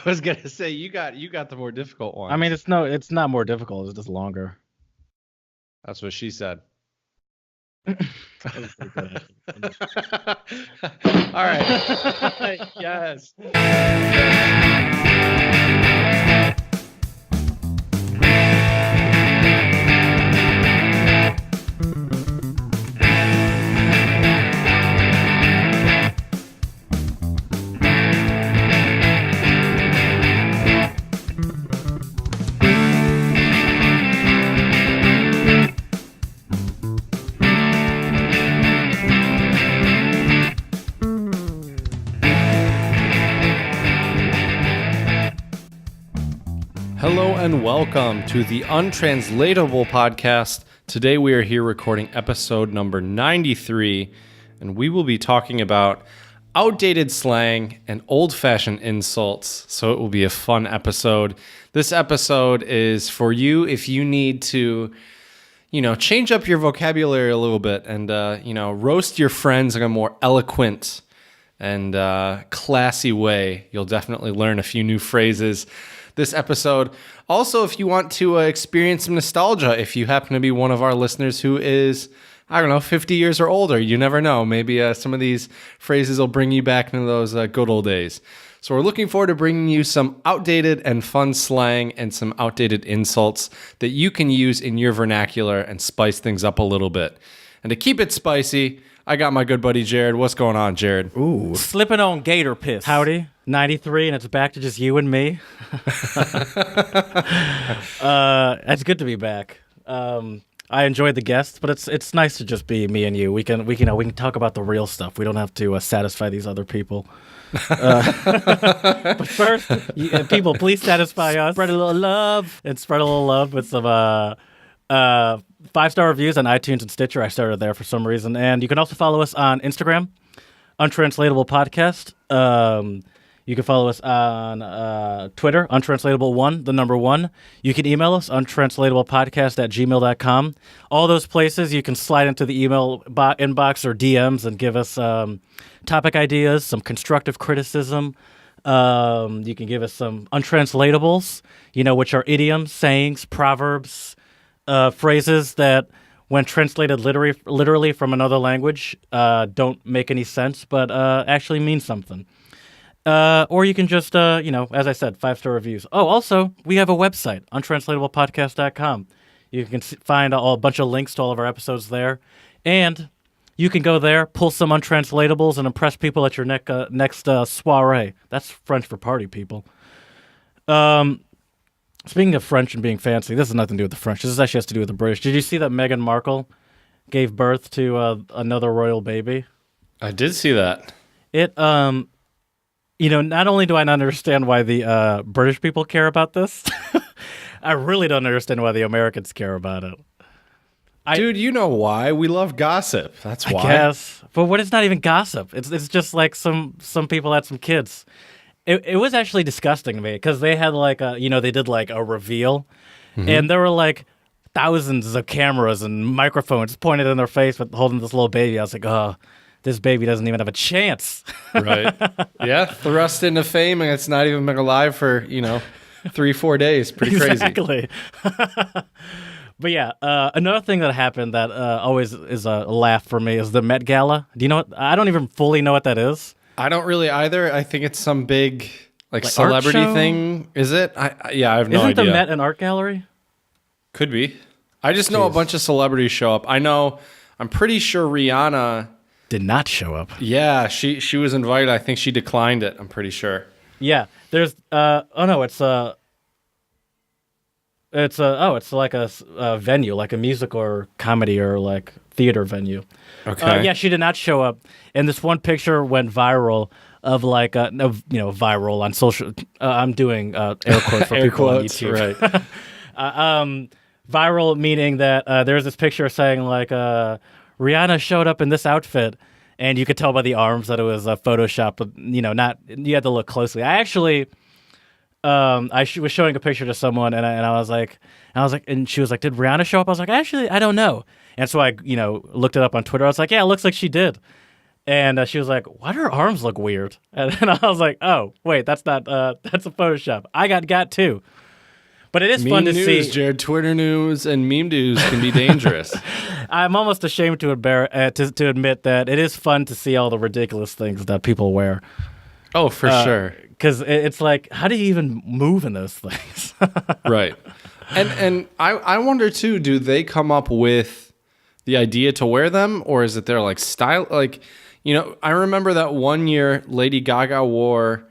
I was gonna say you got the more difficult one. I mean, it's not more difficult. It's just longer. That's what she said. That was pretty good, All right. Yes. Hello and welcome to the Untranslatable podcast. Today we are here recording episode number 93, and we will be talking about outdated slang and old-fashioned insults, so it will be a fun episode. This episode is for you if you need to, change up your vocabulary a little bit and, roast your friends in a more eloquent and classy way. You'll definitely learn a few new phrases this episode. Also, if you want to experience some nostalgia, if you happen to be one of our listeners who is, 50 years or older, you never know. Maybe some of these phrases will bring you back into those good old days. So we're looking forward to bringing you some outdated and fun slang and some outdated insults that you can use in your vernacular and spice things up a little bit. And to keep it spicy, I got my good buddy Jared. What's going on, Jared? Ooh. Slipping on gator piss. Howdy, 93, and it's back to just you and me. It's good to be back. I enjoyed the guests, but it's nice to just be me and you. We can talk about the real stuff. We don't have to satisfy these other people. But first, people, please satisfy us. Spread a little love with some 5-star reviews on iTunes and Stitcher. I started there for some reason. And you can also follow us on Instagram, Untranslatable Podcast. You can follow us on Twitter, Untranslatable1, the number 1. You can email us, untranslatablepodcast@gmail.com. All those places, you can slide into the email inbox or DMs and give us topic ideas, some constructive criticism. You can give us some untranslatables, which are idioms, sayings, proverbs, phrases that, when translated literally from another language, don't make any sense, but actually mean something. Or you can just, as I said, 5-star reviews. Oh, also, we have a website, untranslatablepodcast.com. You can find a bunch of links to all of our episodes there. And you can go there, pull some untranslatables, and impress people at your next soiree. That's French for party, people. Speaking of French and being fancy, this has nothing to do with the French. This actually has to do with the British. Did you see that Meghan Markle gave birth to another royal baby? I did see that. It, not only do I not understand why the British people care about this, I really don't understand why the Americans care about it. Dude, you know why? We love gossip. That's why. I guess. But what is not even gossip? It's just like some people had some kids. It was actually disgusting to me because they had they did like a reveal, and there were like thousands of cameras and microphones pointed in their face with holding this little baby. I was like, oh, this baby doesn't even have a chance. Right. Yeah. Thrust into fame, and it's not even been alive for, 3-4 days. Pretty crazy. Exactly. But yeah, another thing that happened that always is a laugh for me is the Met Gala. Do you know what? I don't even fully know what that is. I don't really either. I think it's some big celebrity thing. Is it? I have no idea. Isn't the Met an art gallery? Could be. I just know a bunch of celebrities show up. I'm pretty sure Rihanna did not show up. Yeah, she was invited. I think she declined it. I'm pretty sure. Yeah, there's it's like a venue, like a music or comedy or like theater venue. Okay. Yeah, she did not show up, and this one picture went viral of viral on social. I'm doing air quotes for people on YouTube. Right. Viral meaning that there's this picture saying Rihanna showed up in this outfit, and you could tell by the arms that it was a Photoshop. But not you had to look closely. I actually. I was showing a picture to someone, and I was like, and she was like, "Did Rihanna show up?" I was like, "Actually, I don't know." And so I, looked it up on Twitter. I was like, "Yeah, it looks like she did." And she was like, "Why do her arms look weird?" And then I was like, "Oh, wait, that's not. That's a Photoshop. I got two." But it is fun to news, see. Jared. Twitter news and meme news can be dangerous. I'm almost ashamed to admit that it is fun to see all the ridiculous things that people wear. Oh, for sure. Because it's like, how do you even move in those things? Right. And I wonder too, do they come up with the idea to wear them, or is it their like style? Like, I remember that one year Lady Gaga wore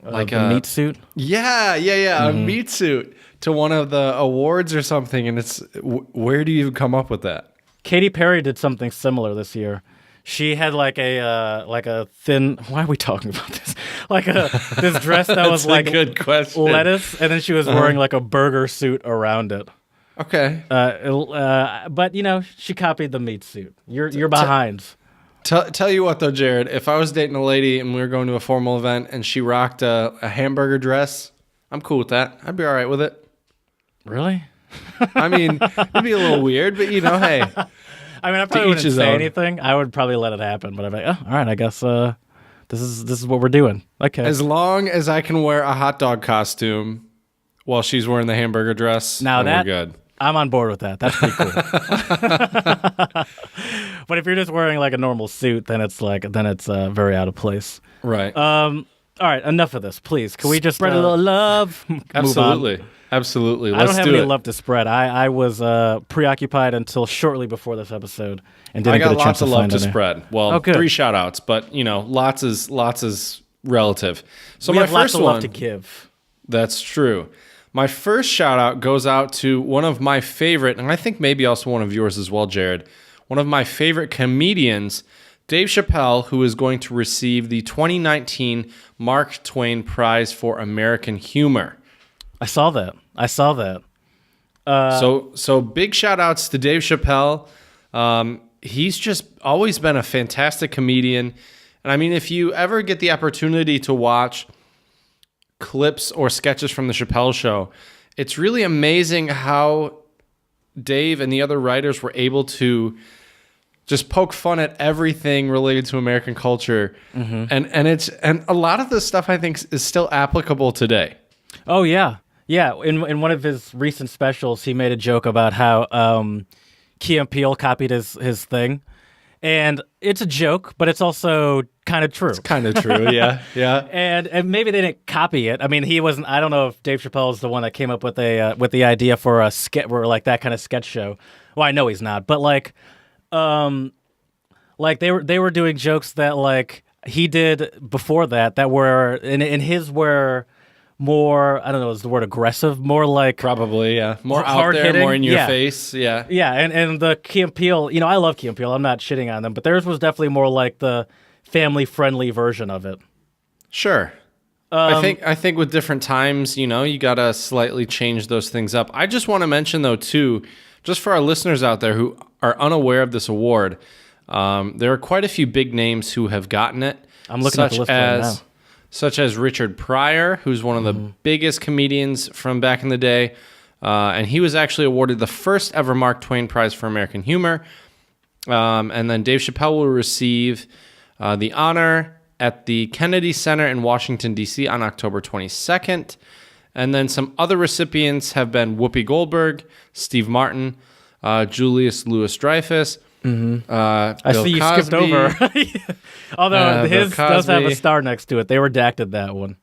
like a meat suit. Yeah, a meat suit to one of the awards or something, and it's where do you come up with that? Katy Perry did something similar this year. She had like a thin. Why are we talking about this? This dress that was like a good question. Lettuce, and then she was wearing like a burger suit around it. Okay. But she copied the meat suit. You're behind. Tell you what though, Jared, if I was dating a lady and we were going to a formal event and she rocked a hamburger dress, I'm cool with that. I'd be all right with it. Really? I mean, it'd be a little weird, but hey. I mean, I probably wouldn't say anything. I would probably let it happen, but I'd be like, oh, all right, I guess this is what we're doing. Okay. As long as I can wear a hot dog costume while she's wearing the hamburger dress, now we're good. I'm on board with that. That's pretty cool. But if you're just wearing like a normal suit, then it's very out of place. Right. All right, enough of this, please. Can we just spread a little love? Absolutely. Absolutely. I don't have any love to spread. I was preoccupied until shortly before this episode and didn't get a chance to find lots of love to spread. Well, 3 shout outs, but lots is relative. So we my have first lots of love to give. That's true. My first shout out goes out to one of my favorite, and I think maybe also one of yours as well, Jared. One of my favorite comedians, Dave Chappelle, who is going to receive the 2019 Mark Twain Prize for American Humor. I saw that. So big shout outs to Dave Chappelle. He's just always been a fantastic comedian. And I mean, if you ever get the opportunity to watch clips or sketches from the Chappelle Show, it's really amazing how Dave and the other writers were able to just poke fun at everything related to American culture. Mm-hmm. And a lot of this stuff I think is still applicable today. Oh yeah. Yeah, in one of his recent specials, he made a joke about how Key and Peele copied his thing. And it's a joke, but it's also kind of true. It's kind of true, yeah. And maybe they didn't copy it. I mean, he wasn't. I don't know if Dave Chappelle is the one that came up with the idea for a sketch, or like that kind of sketch show. Well, I know he's not, but like they were doing jokes that like he did before that were in his were more, I don't know, is the word aggressive? More like probably, yeah, more hard out there, hitting. more in your face, yeah. And the Key and Peele, I love Key and Peele. I'm not shitting on them, but theirs was definitely more like the family friendly version of it. Sure. I think with different times, you gotta slightly change those things up. I just want to mention though too, just for our listeners out there who are unaware of this award, there are quite a few big names who have gotten it. I'm looking at the list right now. Such as Richard Pryor, who's one of the biggest comedians from back in the day. And he was actually awarded the first ever Mark Twain Prize for American Humor. And then Dave Chappelle will receive the honor at the Kennedy Center in Washington, D.C. on October 22nd. And then some other recipients have been Whoopi Goldberg, Steve Martin, Julius Louis-Dreyfus, I see you skipped over. Although his does have a star next to it. They redacted that one.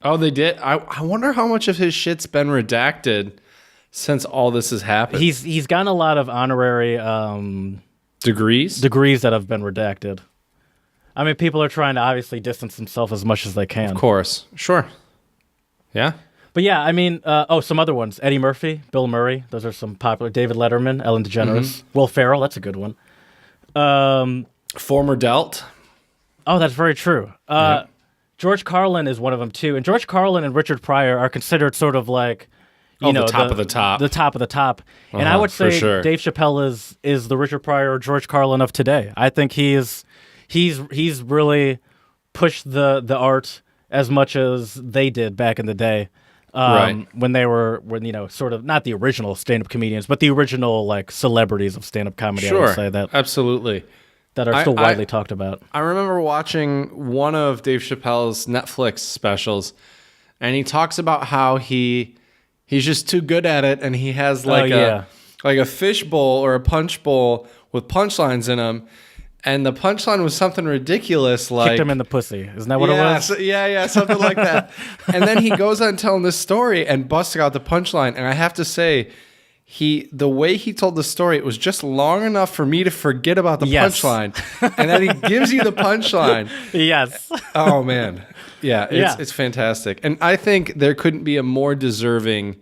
Oh, they did? I wonder how much of his shit's been redacted since all this has happened. He's gotten a lot of honorary degrees that have been redacted. I mean, people are trying to obviously distance themselves as much as they can. Of course. Sure. Yeah. But yeah, I mean, some other ones. Eddie Murphy, Bill Murray. Those are some popular. David Letterman, Ellen DeGeneres. Will Ferrell, that's a good one. Former Delt. Oh, that's very true. George Carlin is one of them too. And George Carlin and Richard Pryor are considered sort of like, the top of the top. The top of the top. And I would say sure. Dave Chappelle is the Richard Pryor or George Carlin of today. I think he's really pushed the art as much as they did back in the day. When they were sort of not the original stand-up comedians, but the original like celebrities of stand-up comedy. Sure, I would say that. Absolutely. that are still widely talked about. I remember watching one of Dave Chappelle's Netflix specials, and he talks about how he's just too good at it, and he has like a fish bowl or a punch bowl with punchlines in them. And the punchline was something ridiculous, like kicked him in the pussy. Isn't that what it was? Something like that. And then he goes on telling this story and busts out the punchline. And I have to say, the way he told the story, it was just long enough for me to forget about the punchline. And then he gives you the punchline. Yes. Oh man, it's fantastic. And I think there couldn't be a more deserving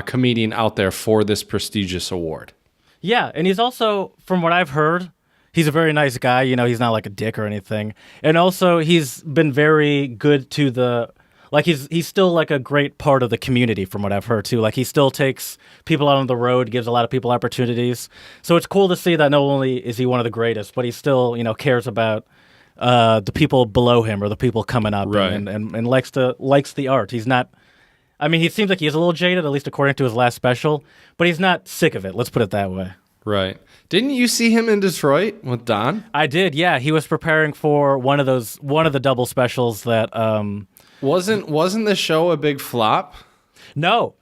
comedian out there for this prestigious award. Yeah, and he's also, from what I've heard, he's a very nice guy. You know, he's not like a dick or anything. And also, he's been very good to the, like, he's still like a great part of the community, from what I've heard too. Like, he still takes people out on the road, gives a lot of people opportunities. So it's cool to see that not only is he one of the greatest, but he still, you know, cares about the people below him or the people coming up, and likes the art. He's not. I mean, he seems like he's a little jaded, at least according to his last special, but he's not sick of it. Let's put it that way. Right. Didn't you see him in Detroit with Don? I did, yeah. He was preparing for one of the double specials that... Wasn't the show a big flop? No.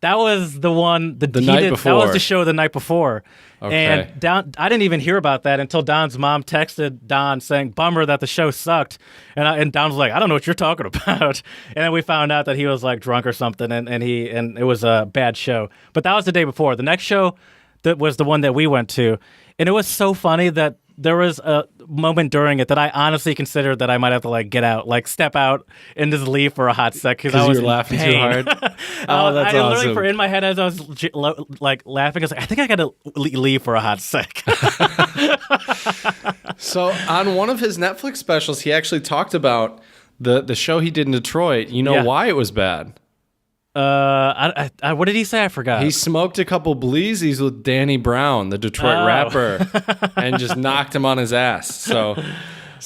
That was the one... The night before. That was the show the night before. Okay. And I didn't even hear about that until Don's mom texted Don saying, bummer that the show sucked. And Don was like, I don't know what you're talking about. And then we found out that he was like drunk or something, and it was a bad show. But that was the day before. The next show that was the one that we went to. And it was so funny that there was a moment during it that I honestly considered that I might have to like get out, like step out and just leave for a hot sec because I was laughing too hard. That's awesome. Literally, for in my head as I was like laughing, I was like, I think I got to leave for a hot sec. So on one of his Netflix specials, he actually talked about the show he did in Detroit. You know why it was bad? What did he say? I forgot. He smoked a couple bleezies with Danny Brown, the Detroit rapper, and just knocked him on his ass. So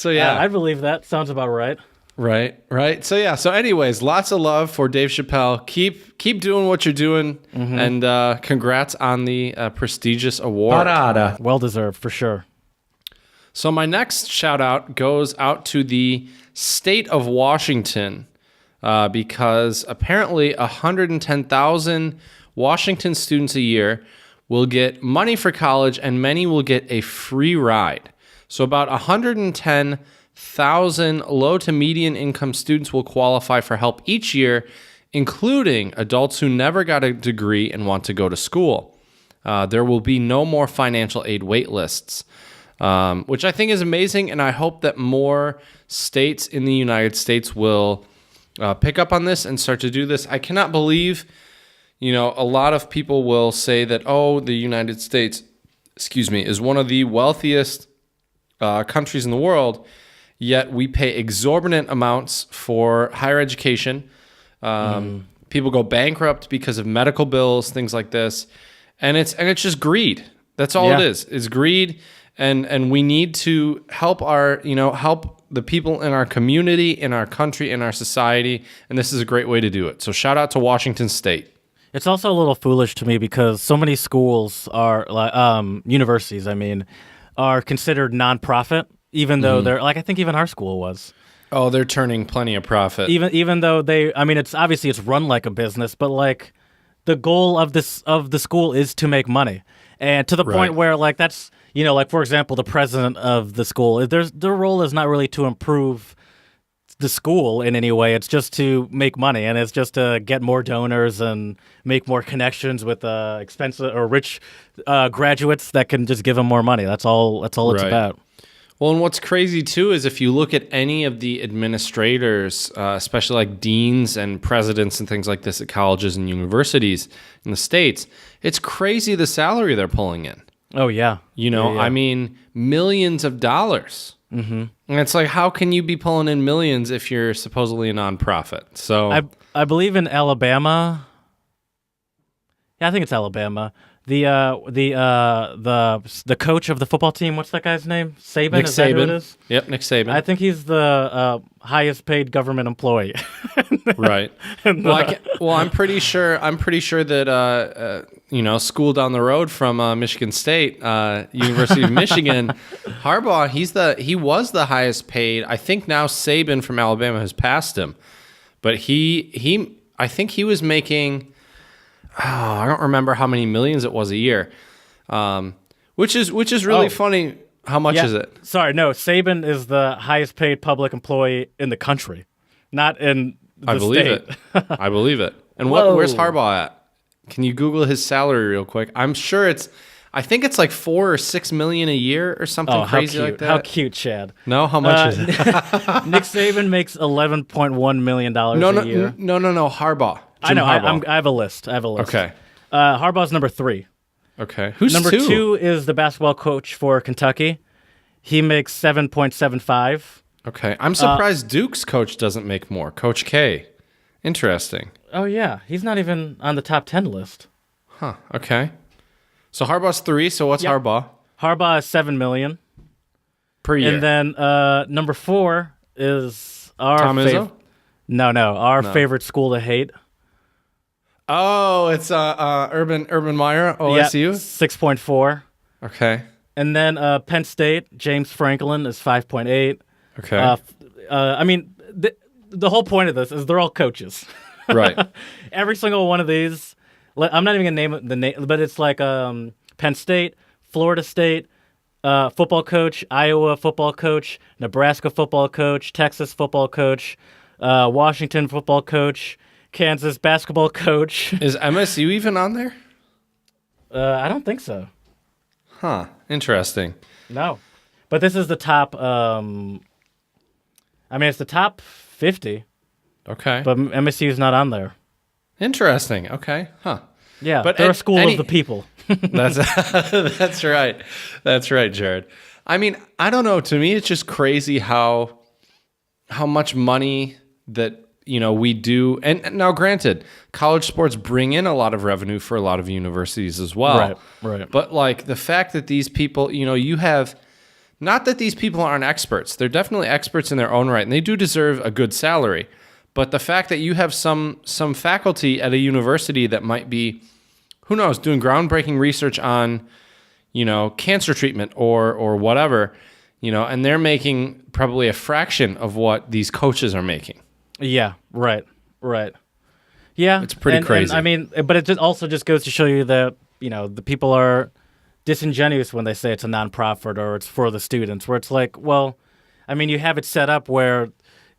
yeah. I believe that. Sounds about right. Right. So yeah. So anyways, lots of love for Dave Chappelle. Keep doing what you're doing, and congrats on the prestigious award. Parada. Well deserved, for sure. So my next shout out goes out to the state of Washington. Because apparently 110,000 Washington students a year will get money for college, and many will get a free ride. So about 110,000 low to median income students will qualify for help each year, including adults who never got a degree and want to go to school. There will be no more financial aid wait lists, which I think is amazing, and I hope that more states in the United States will pick up on this and start to do this. I cannot believe, a lot of people will say that, the United States, is one of the wealthiest countries in the world, yet we pay exorbitant amounts for higher education. People go bankrupt because of medical bills, things like this, and it's just greed. That's all it is. It's greed, and we need to help help the people in our community, in our country, in our society, and this is a great way to do it. So shout out to Washington State. It's also a little foolish to me because so many schools are, universities, are considered nonprofit, even though they're, I think even our school was. Oh, they're turning plenty of profit. Even though it's obviously it's run like a business, but the goal of the school is to make money. And to the point where that's, for example, the president of the school, their role is not really to improve the school in any way. It's just to make money, and it's just to get more donors and make more connections with expensive or rich graduates that can just give them more money. That's all it's about. Well, and what's crazy too is if you look at any of the administrators, especially like deans and presidents and things like this at colleges and universities in the States, it's crazy the salary they're pulling in. Oh, yeah. Millions of dollars. Mm-hmm. And it's like, how can you be pulling in millions if you're supposedly a nonprofit? So I believe in Alabama. Yeah, I think it's Alabama. The coach of the football team. What's that guy's name? Saban. Nick Is that who it Saban. is? Yep, Nick Saban. I think he's the highest paid government employee. Right. Well, I'm pretty sure that school down the road from Michigan State, University of Michigan, Harbaugh, he was the highest paid. I think now Saban from Alabama has passed him, but I think he was making. Oh, I don't remember how many millions it was a year, which is really funny. How much is it? Sorry, no. Saban is the highest paid public employee in the country, not in the I believe state. it. I believe it. And where's Harbaugh at? Can you Google his salary real quick? I'm sure I think it's like $4 or $6 million a year or something crazy like that. How cute, Chad. No, how much is it? Nick Saban makes $11.1 million a year. No, Harbaugh. I know. Harbaugh. I have a list. Okay. Harbaugh's number 3. Okay. Who's number 2 is the basketball coach for Kentucky. He makes 7.75. Okay. I'm surprised Duke's coach doesn't make more. Coach K. Interesting. Oh, yeah. He's not even on the top 10 list. Huh. Okay. So Harbaugh's 3. So what's Harbaugh? Harbaugh is $7 million per year. And then number 4 is our Tom Izzo? Our favorite school to hate. Oh, it's Urban Meyer, OSU? 6.4. Okay. And then Penn State, James Franklin is 5.8. Okay. I mean, the whole point of this is they're all coaches. Right. Every single one of these, I'm not even going to name the name, but it's like Penn State, Florida State, football coach, Iowa football coach, Nebraska football coach, Texas football coach, Washington football coach, Kansas basketball coach. Is MSU even on there? I don't think so. Huh. Interesting. No. But this is the top, it's the top 50. Okay. But MSU's not on there. Interesting. Okay. Huh. Yeah, but they're a school of the people. That's right. That's right, Jared. I mean, I don't know. To me, it's just crazy how much money that we do. And now, granted, college sports bring in a lot of revenue for a lot of universities as well. Right. But like the fact that these people, you have, not that these people aren't experts. They're definitely experts in their own right, and they do deserve a good salary. But the fact that you have some faculty at a university that might be, who knows, doing groundbreaking research on, cancer treatment or whatever, and they're making probably a fraction of what these coaches are making. Yeah, right. Yeah. It's pretty crazy. But it also just goes to show you that, the people are disingenuous when they say it's a nonprofit or it's for the students, where it's like, well, you have it set up where,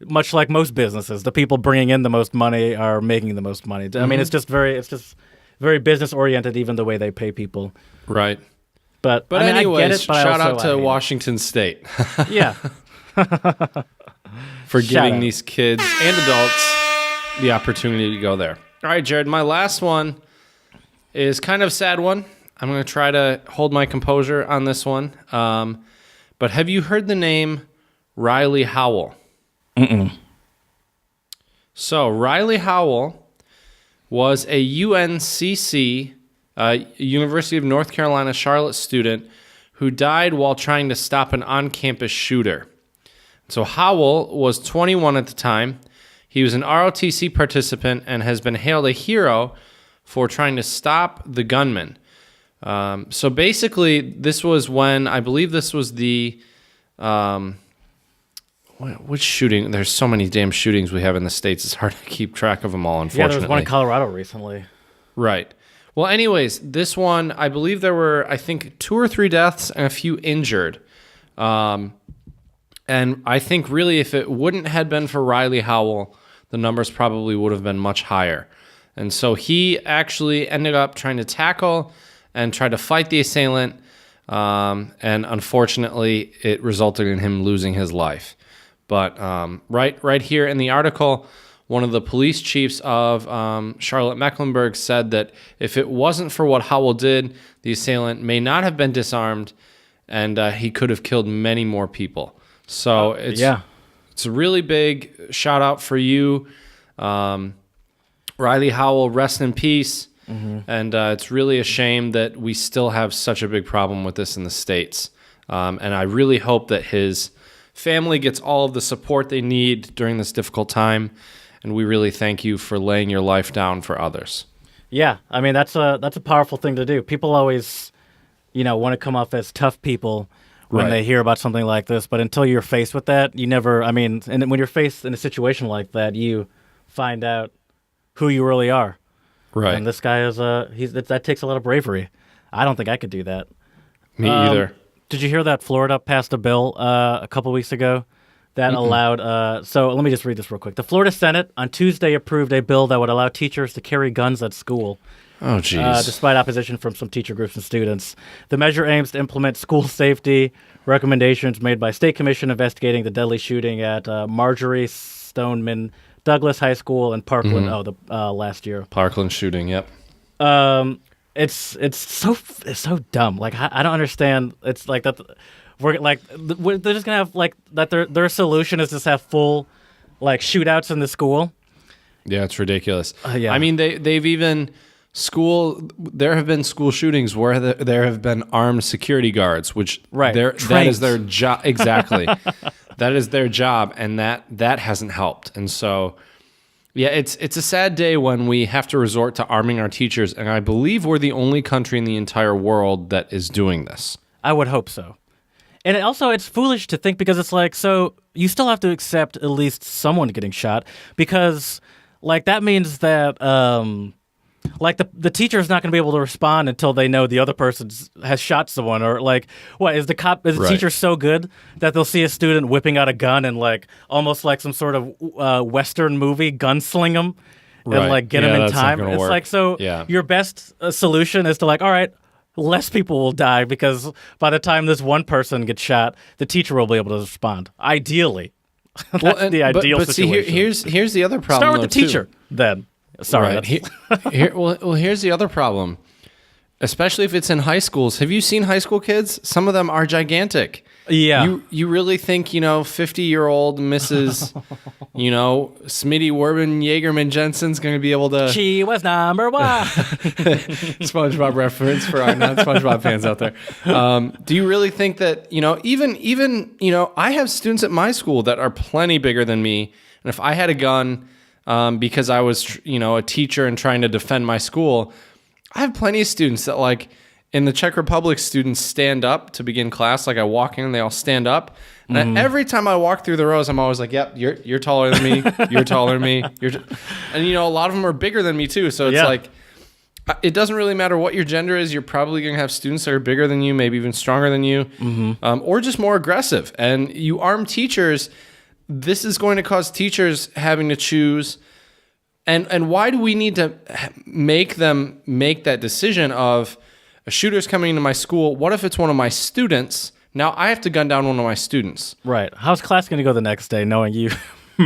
much like most businesses, the people bringing in the most money are making the most money. Mm-hmm. It's just very business oriented, even the way they pay people. Right. But anyways, I get it, but shout out to Washington State. Yeah. For giving these kids and adults the opportunity to go there. All right, Jared, my last one is kind of a sad one. I'm going to try to hold my composure on this one. But have you heard the name Riley Howell? Mm-mm. So Riley Howell was a UNCC, University of North Carolina, Charlotte student who died while trying to stop an on-campus shooter. So Howell was 21 at the time. He was an ROTC participant and has been hailed a hero for trying to stop the gunman. So basically, this was when, I believe this was the, which shooting? There's so many damn shootings we have in the States. It's hard to keep track of them all, unfortunately. Yeah, there was one in Colorado recently. Right. Well, anyways, this one, I believe there were, 2 or 3 deaths and a few injured. And I think really if it wouldn't have been for Riley Howell, the numbers probably would have been much higher. And so he actually ended up trying to tackle and try to fight the assailant. And unfortunately, it resulted in him losing his life. But right here in the article, one of the police chiefs of Charlotte-Mecklenburg said that if it wasn't for what Howell did, the assailant may not have been disarmed, and he could have killed many more people. So it's a really big shout out for you. Riley Howell, rest in peace. And it's really a shame that we still have such a big problem with this in the States. And I really hope that his family gets all of the support they need during this difficult time. And we really thank you for laying your life down for others. Yeah, I mean, that's a powerful thing to do. People always, want to come off as tough people when they hear about something like this. But until you're faced with that, you never, and when you're faced in a situation like that, you find out who you really are. Right. And this guy is, that takes a lot of bravery. I don't think I could do that. Me either. Did you hear that Florida passed a bill a couple weeks ago that allowed, so let me just read this real quick. The Florida Senate on Tuesday approved a bill that would allow teachers to carry guns at school. Oh, geez. Despite opposition from some teacher groups and students. The measure aims to implement school safety recommendations made by State Commission investigating the deadly shooting at Marjorie Stoneman Douglas High School in Parkland, last year. Parkland shooting, yep. It's so dumb. Like, I don't understand. It's like that. They're just gonna have like that. Their solution is just have full like shootouts in the school. Yeah, it's ridiculous. Yeah. I mean, they've even there have been school shootings where there have been armed security guards, which that is their job. Exactly. That is their job, and that hasn't helped. And so, yeah, it's a sad day when we have to resort to arming our teachers, and I believe we're the only country in the entire world that is doing this. I would hope so. And it's foolish to think, because it's like, so you still have to accept at least someone getting shot, because like that means that like the teacher is not going to be able to respond until they know the other person has shot someone, or like, what is the teacher so good that they'll see a student whipping out a gun and like almost like some sort of Western movie gunsling him and like get him in time. It's work. Like, so your best solution is to like, all right, less people will die, because by the time this one person gets shot, the teacher will be able to respond. Ideally, that's the ideal situation. See, here's the other problem. Start with the teacher, then. Sorry. Right. Here's the other problem, especially if it's in high schools. Have you seen high school kids? Some of them are gigantic. Yeah. You really think 50-year-old Mrs. Smitty Werben Jaegerman Jensen's going to be able to? She was number one. SpongeBob reference for our non-SpongeBob fans out there. Do you really think that even I have students at my school that are plenty bigger than me, and if I had a gun, because I was a teacher and trying to defend my school, I have plenty of students that like. In the Czech Republic, students stand up to begin class. Like I walk in, and they all stand up. And every time I walk through the rows, I'm always like, "Yep, you're taller than me. You're taller than me." And a lot of them are bigger than me too. So it's like, it doesn't really matter what your gender is. You're probably going to have students that are bigger than you, maybe even stronger than you, or just more aggressive. And you arm teachers. This is going to cause teachers having to choose. And why do we need to make them make that decision of? A shooter's coming into my school. What if it's one of my students? Now I have to gun down one of my students. Right. How's class going to go the next day knowing you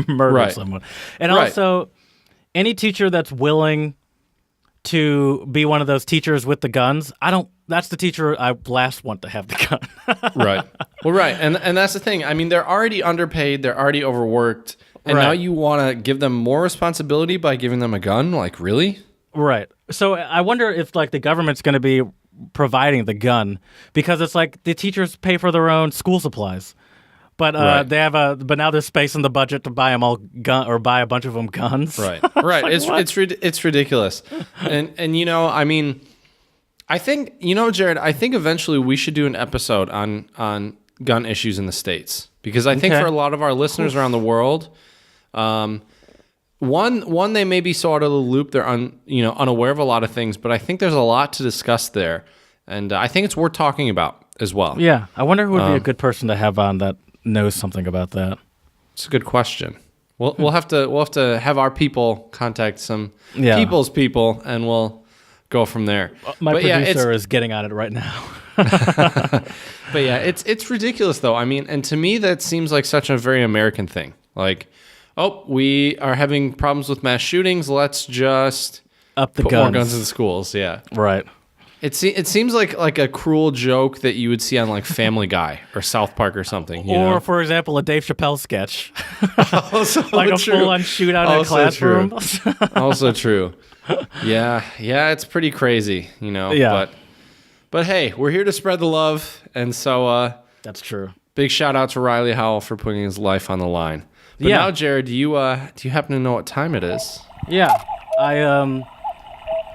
murdered someone? And also, any teacher that's willing to be one of those teachers with the guns, that's the teacher I last want to have the gun. Right. Well, right. And that's the thing. I mean, they're already underpaid. They're already overworked. And now you want to give them more responsibility by giving them a gun? Like, really? Right. So I wonder if like the government's going to be providing the gun, because it's like the teachers pay for their own school supplies, but they have but now there's space in the budget to buy them all or buy a bunch of them guns. Right. Right. Like, it's ridiculous. And I mean, I think Jared, I think eventually we should do an episode on gun issues in the States, because I think for a lot of our listeners around the world, One, they may be so out of the loop, they're unaware of a lot of things, but I think there's a lot to discuss there, and I think it's worth talking about as well. Yeah, I wonder who would be a good person to have on that knows something about that. It's a good question. We'll have to have our people contact some people's people, and we'll go from there. My producer is getting on it right now. But yeah, it's ridiculous though. I mean, and to me that seems like such a very American thing, like. Oh, we are having problems with mass shootings. Let's just up the put guns. more guns in schools. Yeah, right. It seems like a cruel joke that you would see on like Family Guy or South Park or something. You Or, know? for example, a Dave Chappelle sketch. Also Like a true. full-on shootout in a Also classroom. true. Also true. Yeah, it's pretty crazy, you know. Yeah. But hey, we're here to spread the love, and so That's true. big shout out to Riley Howell for putting his life on the line. But Yeah. now, Jared, do you happen to know what time it is? Yeah,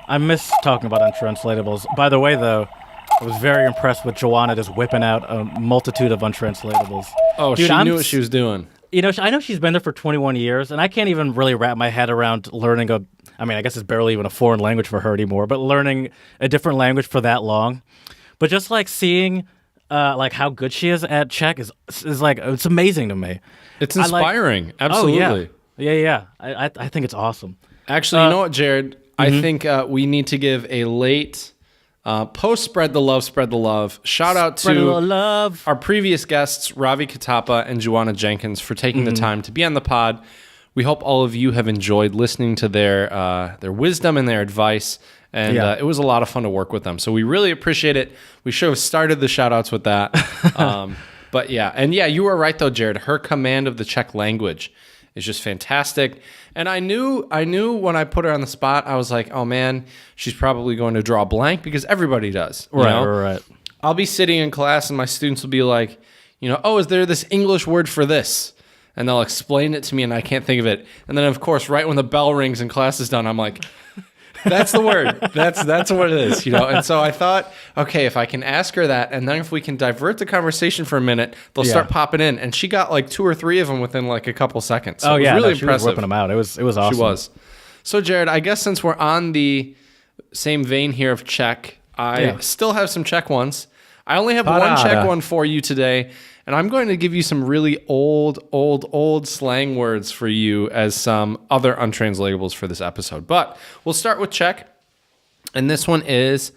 I miss talking about untranslatables. By the way, though, I was very impressed with Joanna just whipping out a multitude of untranslatables. Oh, Dude, she knew what she was doing. You know, I know she's been there for 21 years, and I can't even really wrap my head around learning I guess it's barely even a foreign language for her anymore, but learning a different language for that long. But just like seeing like how good she is at Czech is like, it's amazing to me. It's inspiring. Absolutely. Oh, yeah. I think it's awesome. Actually, you know what, Jared? I think we need to give a late post spread the love. Shout out Spread a to little love. our previous guests, Ravi Katapa and Joanna Jenkins, for taking the time to be on the pod. We hope all of you have enjoyed listening to their wisdom and their advice. And Yeah. it was a lot of fun to work with them. So we really appreciate it. We should have started the shout outs with that. But yeah. And yeah, you were right though, Jared. Her command of the Czech language is just fantastic. And I knew when I put her on the spot, I was like, oh man, she's probably going to draw a blank because everybody does. You know? Right. I'll be sitting in class and my students will be like, oh, is there this English word for this? And they'll explain it to me and I can't think of it. And then of course, right when the bell rings and class is done, I'm like, that's the word. That's what it is, And so I thought, okay, if I can ask her that, and then if we can divert the conversation for a minute, they'll start popping in. And she got like 2 or 3 of them within like a couple seconds. So it was really she was impressive. whipping them out. It was awesome. She was. So Jared, I guess since we're on the same vein here of Czech, I still have some Czech ones. I only have one Czech one for you today, and I'm going to give you some really old slang words for you as some other untranslatables for this episode. But we'll start with Czech, and this one is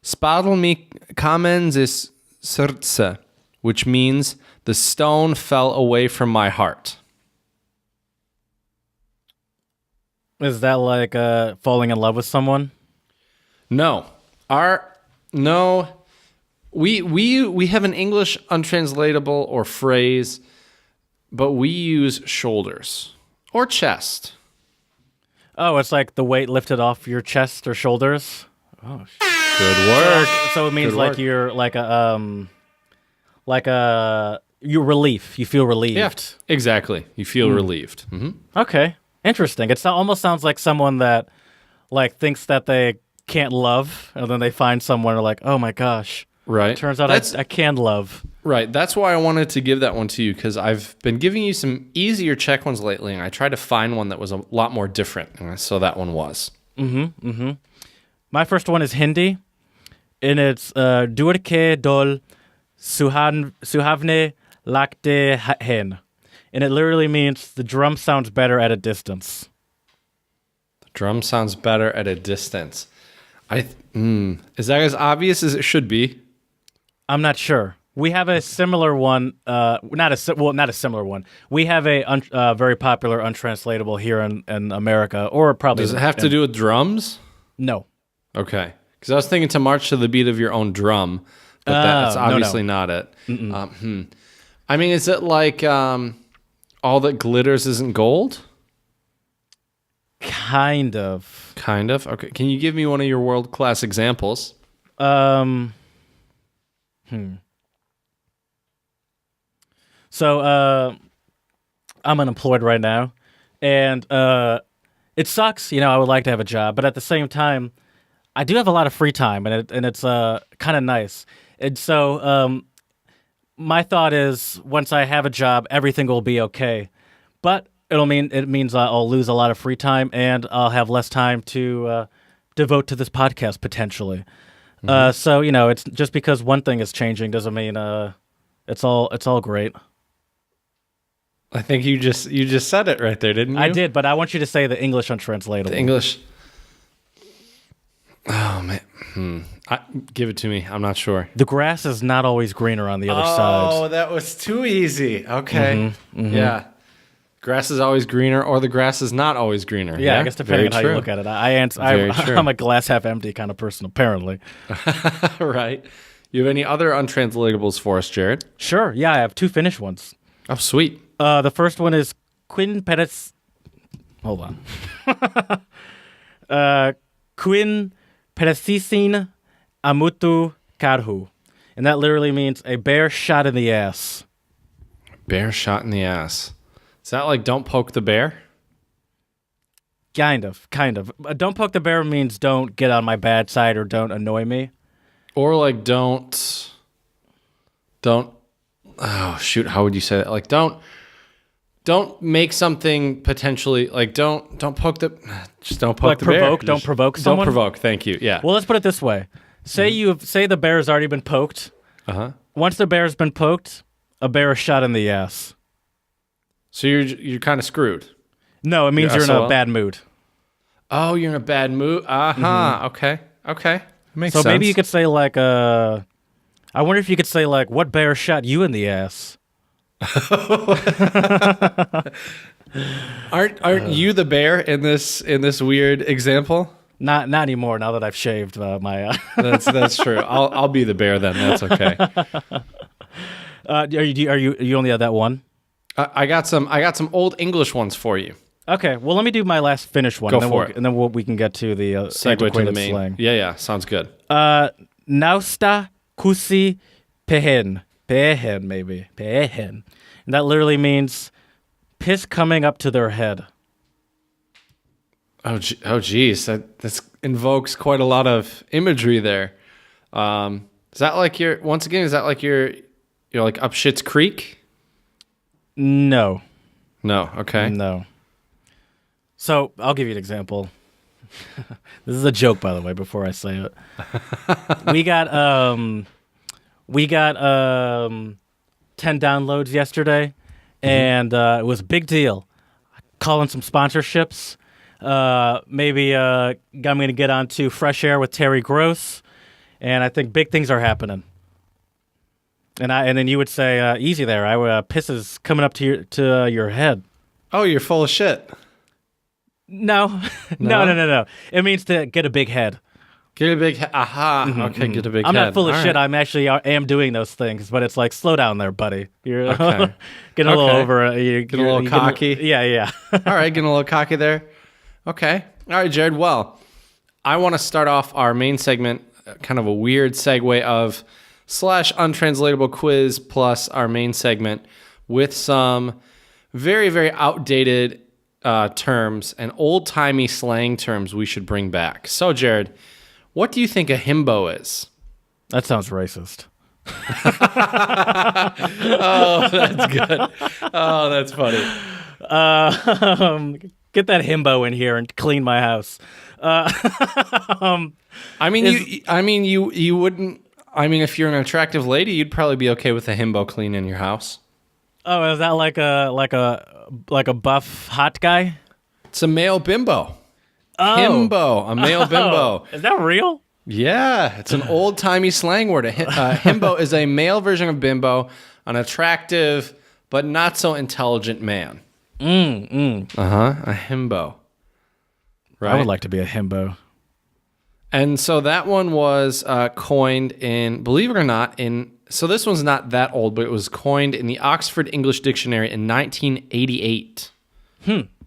Spadl mi kamen z srdce, which means the stone fell away from my heart. Is that like falling in love with someone? No. We have an English untranslatable or phrase, but we use shoulders or chest. Oh, it's like the weight lifted off your chest or shoulders. Oh, Good work. so it means Good like work. you're you're relief. You feel relieved. Yeah, exactly. You feel relieved. Mm-hmm. Okay, interesting. It almost sounds like someone that like thinks that they can't love, and then they find someone and are like, oh my gosh. Right. Turns out I can love. Right. That's why I wanted to give that one to you, because I've been giving you some easier Czech ones lately, and I tried to find one that was a lot more different, and so that one was. My first one is Hindi, and it's Durke dol suhavne lakte hen. And it literally means the drum sounds better at a distance. The drum sounds better at a distance. Is that as obvious as it should be? I'm not sure. We have a similar one. Not a similar one. We have a very popular untranslatable here in America, or probably. Does it have to do with drums? No. Okay. Because I was thinking to march to the beat of your own drum, but that's obviously not it. I mean, is it like all that glitters isn't gold? Kind of. Kind of. Okay. Can you give me one of your world-class examples? So, I'm unemployed right now, and it sucks. I would like to have a job, but at the same time, I do have a lot of free time, and it's kind of nice. And so, my thought is, once I have a job, everything will be okay. But it means I'll lose a lot of free time, and I'll have less time to devote to this podcast potentially. So it's just because one thing is changing doesn't mean it's all great. I think you just said it right there, didn't you? I did, but I want you to say the English untranslatable. The English. Oh man, give it to me. I'm not sure. The grass is not always greener on the other side. Oh, that was too easy. Okay. Yeah. Grass is always greener, or the grass is not always greener. Yeah, I guess depending Very on how you true. look at it. Very I'm a glass half empty kind of person, apparently. Right. You have any other untranslatables for us, Jared? Sure. Yeah, I have two Finnish ones. Oh, sweet. The first one is Quin Peres. Hold on. Quin Peresisin Amutu Karhu. And that literally means a bear shot in the ass. Bear shot in the ass. Is that like don't poke the bear? Kind of. Don't poke the bear means don't get on my bad side or don't annoy me. Or like don't. Oh shoot! How would you say that? Like don't make something potentially like don't poke the. Just don't poke Like the provoke. bear. Don't Just provoke Don't someone. provoke. Thank you. Yeah. Well, let's put it this way. Say the bear's already been poked. Once the bear's been poked, a bear is shot in the ass. So you're kind of screwed. No, it means You're you're in a SOL? bad mood. Oh, you're in a bad mood. Okay. Makes So sense. maybe you could say like I wonder if you could say like, what bear shot you in the ass? Aren't you the bear in this weird example? Not anymore. Now that I've shaved my. That's true. I'll be the bear then. That's okay. Are you only have that one? I got some old English ones for you. Okay. Well, let me do my last Finnish one. Go and then for it. And then we can get to the Segue to the antiquated main. slang. Yeah. Sounds good. Nausta kusi pehen. Pehen, maybe. Pehen. And that literally means piss coming up to their head. Oh geez, that invokes quite a lot of imagery there. Is that like you're like up Schitt's Creek? No. No. Okay. No. So I'll give you an example. This is a joke, by the way, before I say it. we got 10 downloads yesterday, and it was a big deal. Calling some sponsorships. Maybe I'm going to get onto Fresh Air with Terry Gross, and I think big things are happening. And then you would say, "Easy there, piss is coming up to your head." Oh, you're full of shit. No. No. It means to get a big head. Get a big Okay, get a big I'm head. not full of All shit. right. I'm actually am doing those things, but it's like, slow down there, buddy. You're Okay. getting a little Okay. over. You're Getting a little cocky. Yeah. All right, getting a little cocky there. Okay. All right, Jared. Well, I want to start off our main segment, kind of a weird segue of / untranslatable quiz plus our main segment with some very, very outdated terms and old-timey slang terms we should bring back. So, Jared, what do you think a himbo is? That sounds racist. Oh, that's good. Oh, that's funny. Get that himbo in here and clean my house. I mean, you wouldn't. I mean, if you're an attractive lady, you'd probably be okay with a himbo clean in your house. Oh, is that like a buff hot guy? It's a male bimbo. Oh. Himbo, a male bimbo. Is that real? Yeah, it's an old-timey slang word. Himbo is a male version of bimbo, an attractive but not so intelligent man. A himbo. Right? I would like to be a himbo. And so that one was coined in, believe it or not, so this one's not that old, but it was coined in the Oxford English Dictionary in 1988.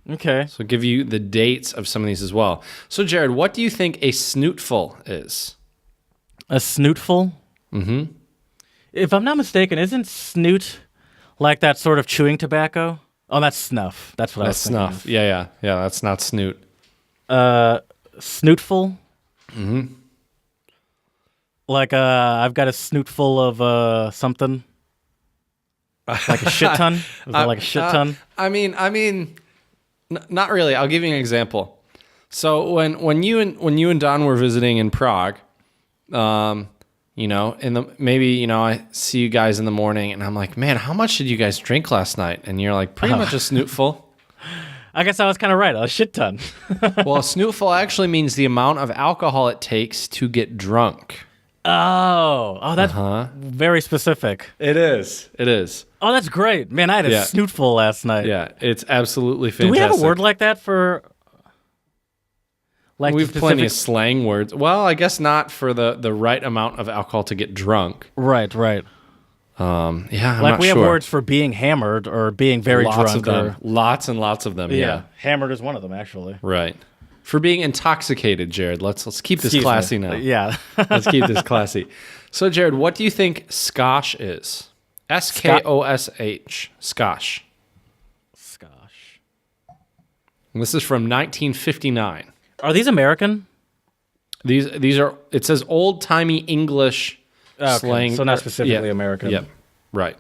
Okay. So I'll give you the dates of some of these as well. So, Jared, what do you think a snootful is? A snootful? Mm-hmm. If I'm not mistaken, isn't snoot like that sort of chewing tobacco? Oh, that's snuff. That's what I was That's thinking snuff. Yeah, that's not snoot. Snootful? Mm-hmm. Like I've got a snootful of something. Like a shit ton? Is that like a shit ton? I mean, not really. I'll give you an example. So when you and Don were visiting in Prague, I see you guys in the morning, and I'm like, man, how much did you guys drink last night? And you're like, pretty much a snootful. I guess I was kind of right. A shit ton. Well, a snootful actually means the amount of alcohol it takes to get drunk. Oh, that's very specific. It is. It is. Oh, that's great. Man, I had a snootful last night. Yeah, it's absolutely fantastic. Do we have a word like that for... Like we've plenty of slang words. Well, I guess not for the right amount of alcohol to get drunk. Right. Yeah, I'm like not we sure. have words for being hammered or being very lots drunk. Of them. Lots and lots of them, yeah. Hammered is one of them, actually. Right. For being intoxicated, Jared. Let's keep this classy now. Yeah. Let's keep this classy. So, Jared, what do you think skosh is? S-K-O-S-H. Skosh. Skosh. And this is from 1959. Are these American? These are, it says old-timey English slang. So not specifically American. Yep, right.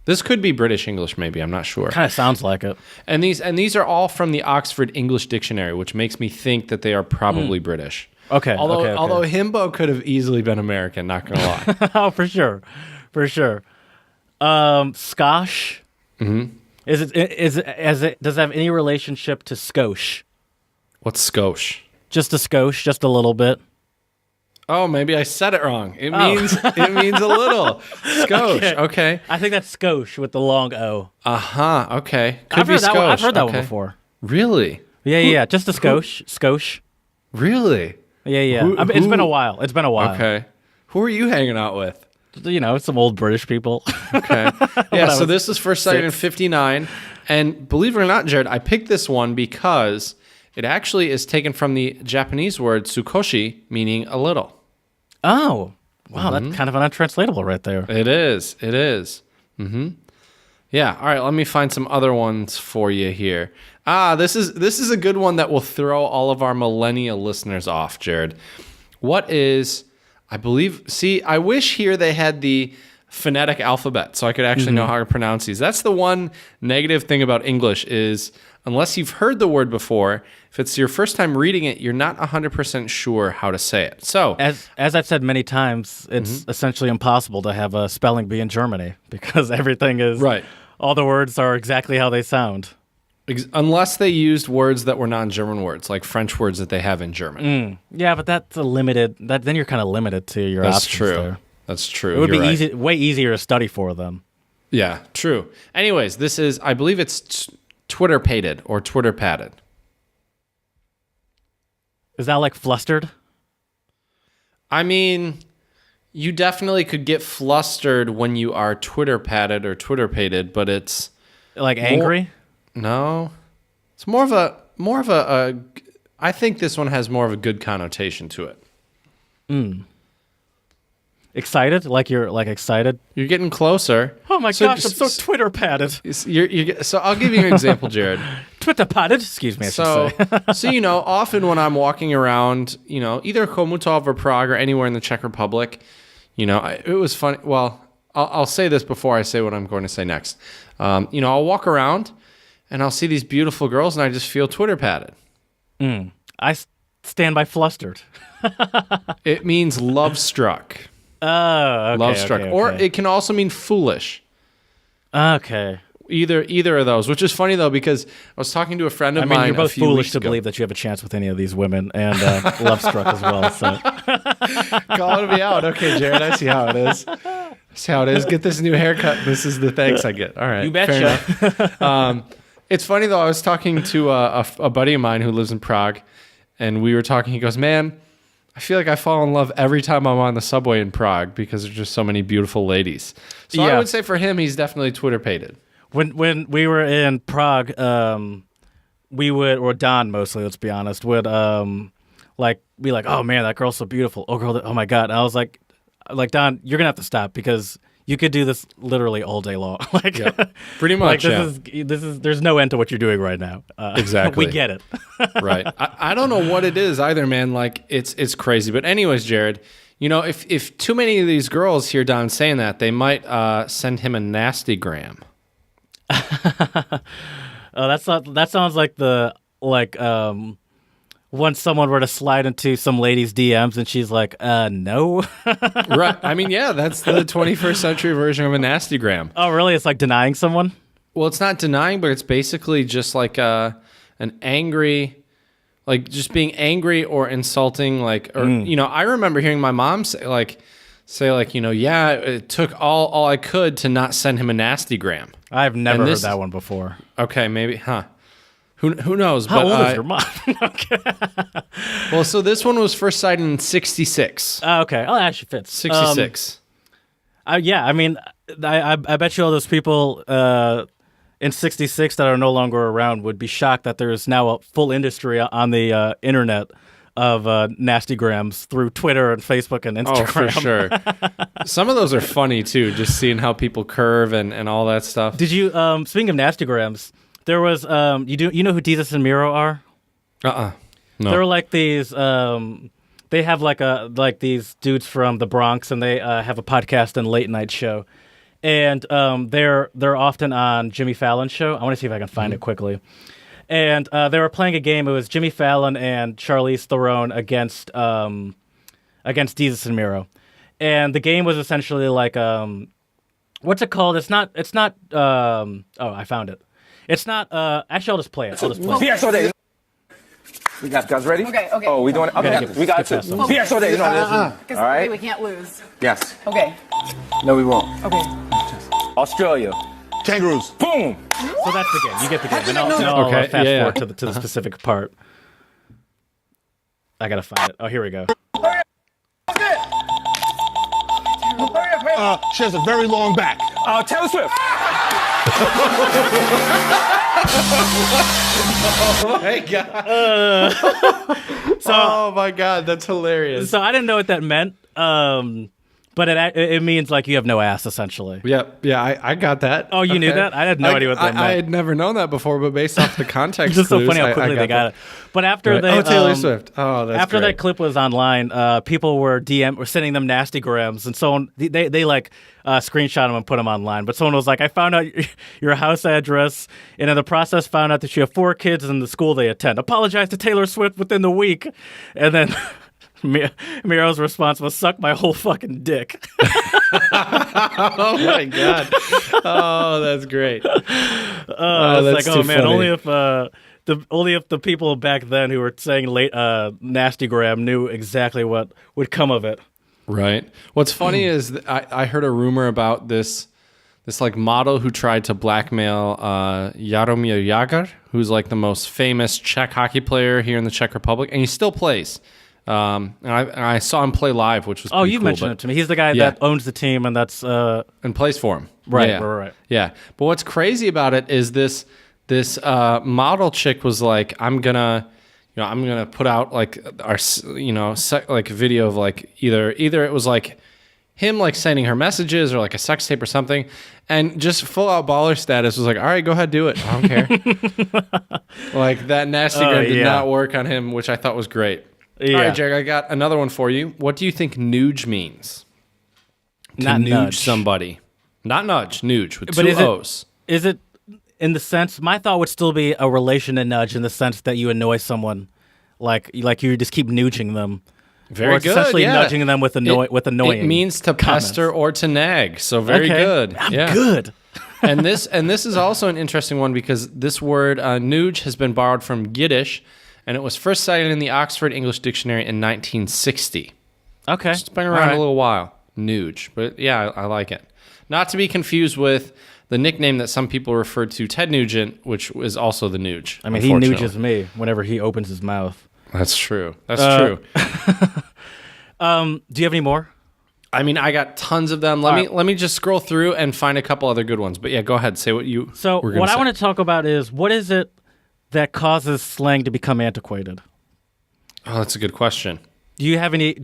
This could be British English, maybe. I'm not sure. Kind of sounds like it. And these are all from the Oxford English Dictionary, which makes me think that they are probably British. Okay. Although himbo coit have easily been American, not gonna lie. Oh, for sure. Skosh. Mm-hmm. Does it have any relationship to skosh? What's skosh? Just a skosh, just a little bit. Oh, maybe I said it wrong. It means a little. Skosh. Okay. I think that's skosh with the long O. Okay. Could be skosh. I've heard that one before. Really? Yeah. Just a skosh. Skosh. Really? Yeah. It's been a while. Okay. Who are you hanging out with? Some old British people. Okay. Yeah, so this is first cited in 59. And believe it or not, Jared, I picked this one because it actually is taken from the Japanese word tsukoshi, meaning a little. Oh, wow, that's kind of an untranslatable right there. It is. Mm-hmm. Yeah, all right, let me find some other ones for you here. This is a good one that will throw all of our millennial listeners off, Jared. What is, I wish here they had the phonetic alphabet so I could actually know how to pronounce these. That's the one negative thing about English is unless you've heard the word before, if it's your first time reading it, you're not 100% sure how to say it. So, as I've said many times, it's essentially impossible to have a spelling bee in Germany because everything is right. All the words are exactly how they sound. Unless they used words that were non-German words, like French words that they have in German. Yeah, but that's a limited. Then you're kind of limited to your options there. That's true. It would be way easier to study for them. Yeah, true. Anyways, this is, I believe it's Twitter-pated or Twitter-padded. Is that like flustered? I mean, you definitely could get flustered when you are Twitter-padded or Twitter-pated, but it's like angry. No, it's more of a. I think this one has more of a good connotation to it. Excited? Like you're excited? You're getting closer. Oh my gosh, I'm so Twitter padded. So I'll give you an example, Jared. Twitter padded? Excuse me, I should say. So, often when I'm walking around, either Komutov or Prague or anywhere in the Czech Republic, it was funny. Well, I'll say this before I say what I'm going to say next. I'll walk around and I'll see these beautiful girls and I just feel Twitter padded. I stand by flustered. It means love struck. Oh, okay. Love struck. Okay. Or it can also mean foolish. Okay. Either of those, which is funny though because I was talking to a friend of mine. You're both a few foolish weeks to ago. believe that you have a chance with any of these women, and love struck as well. So calling me out. Okay, Jared, I see how it is. Get this new haircut. This is the thanks I get. All right, you betcha. It's funny though. I was talking to a buddy of mine who lives in Prague, and we were talking. He goes, "Man, I feel like I fall in love every time I'm on the subway in Prague because there's just so many beautiful ladies." So I would say for him, he's definitely Twitter-pated. When we were in Prague, we would, or Don mostly, let's be honest, would be like, "Oh man, that girl's so beautiful. Oh my god." And I was like, Don, you're gonna have to stop because you could do this literally all day long. Pretty much. This is there's no end to what you're doing right now. Exactly. We get it. Right. I don't know what it is either, man. Like it's crazy. But anyways, Jared, if too many of these girls hear Don saying that, they might send him a nasty gram. That sounds like once someone were to slide into some lady's DMs and she's like, no. Right. I mean, yeah, that's the 21st century version of a nasty gram. Oh, really? It's like denying someone? Well, it's not denying, but it's basically just like an angry, like just being angry or insulting. I remember hearing my mom say, say like, yeah, it took all I could to not send him a nastygram. I've never heard that one before. Okay, maybe, huh? Who knows? How old is your mom? Okay. Well, so this one was first cited in 66. Okay, oh, that actually fits. 66. Yeah, I mean, I bet you all those people in 66 that are no longer around would be shocked that there's now a full industry on the internet of nastygrams through Twitter and Facebook and Instagram. Oh, for sure. Some of those are funny, too, just seeing how people curve and all that stuff. Did you, speaking of nastygrams, there was, you know who Jesus and Miro are? No. They're like these, they have like these dudes from the Bronx, and they have a podcast and late night show. And they're often on Jimmy Fallon's show. I want to see if I can find it quickly. And they were playing a game. It was Jimmy Fallon and Charlize Theron against Jesus and Miro. And the game was essentially like, what's it called? It's not. Oh, I found it. It's not. Actually, I'll just play it. Pierre Sode. We got guys ready? Okay. Oh, we doing it? Okay, we got it. Pierre Sode. All right. We can't lose. Yes. Okay. No, we won't. Okay. Australia. Kangaroos. Boom. So that's the game. You get the game. And I'll fast forward to the specific part. I gotta find it. Oh, here we go. She has a very long back. Taylor Swift. Oh my God. Oh my God, that's hilarious. So I didn't know what that meant. But it means like you have no ass, essentially. Yeah, I got that. Oh, you knew that? I had no idea what that meant. I had never known that before, but based off the context, It's just so clues, funny how quickly they got it. But after they, Taylor Swift. Oh, that's after great. that clip was online, people were sending them nastygrams, and someone they like screenshot them and put them online. But someone was like, "I found out your house address, and in the process, found out that you have 4 kids in the school they attend. Apologize to Taylor Swift within the week," and then. Miro's response was, "Suck my whole fucking dick." Oh my God! Oh, that's great. It's that's like, oh too man, funny. only if the people back then who were saying nastygram knew exactly what would come of it. Right. What's funny is I heard a rumor about this like model who tried to blackmail Jaromir Jagr, who's like the most famous Czech hockey player here in the Czech Republic, and he still plays. And I saw him play live, which was pretty you cool, mentioned it to me. He's the guy that owns the team, and that's and plays for him. Right, Yeah. right. Yeah. But what's crazy about it is this model chick was like, I'm gonna put out like our like a video of like either it was like him like sending her messages or like a sex tape or something, and just full out baller status was like, all right, go ahead, do it. I don't care. Like that nastygram did not work on him, which I thought was great. Yeah. All right, Jared, I got another one for you. What do you think "nooge" means? not Nooge nudge somebody. Not nudge, nooge with But two is it- O's. Is it in the sense? My thought would still be a relation to nudge in the sense that you annoy someone, like you just keep nooging them. Very or it's good. Essentially yeah. nudging them with annoying. It means to comments. pester or to nag. So very Okay. good. I'm yeah. good. and this is also an interesting one because this word "nooge" has been borrowed from Yiddish, and it was first cited in the Oxford English Dictionary in 1960. Okay, It's been around a little while. Nooge, but yeah, I like it. Not to be confused with the nickname that some people refer to Ted Nugent, which is also the Nooge. I mean, he unfortunately. nooges me whenever he opens his mouth. That's true. That's true. Do you have any more? I mean, I got tons of them. Let me just scroll through and find a couple other good ones. But yeah, go ahead. Say what you. So were gonna what I say. want to talk about is what is it that causes slang to become antiquated? Oh, that's a good question. Do you have any?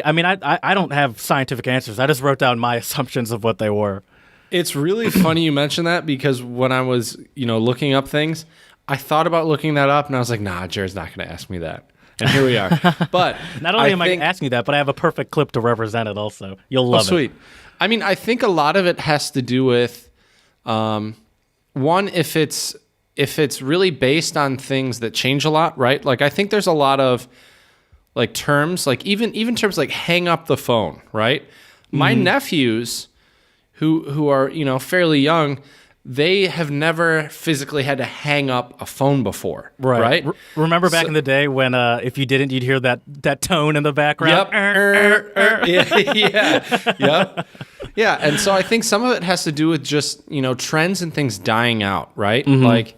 I mean, I don't have scientific answers. I just wrote down my assumptions of what they were. It's really funny you mentioned that because when I was, looking up things, I thought about looking that up and I was like, nah, Jared's not going to ask me that. And here we are. But Not only am think, I asking you that, but I have a perfect clip to represent it also. You'll love it. Sweet. I mean, I think a lot of it has to do with, one, if it's really based on things that change a lot, right? Like I think there's a lot of like terms, like even terms like hang up the phone, right? My nephews who are, fairly young, they have never physically had to hang up a phone before, right? Remember back in the day when if you didn't, you'd hear that tone in the background? Yeah. And so I think some of it has to do with just, trends and things dying out, right? Mm-hmm. Like,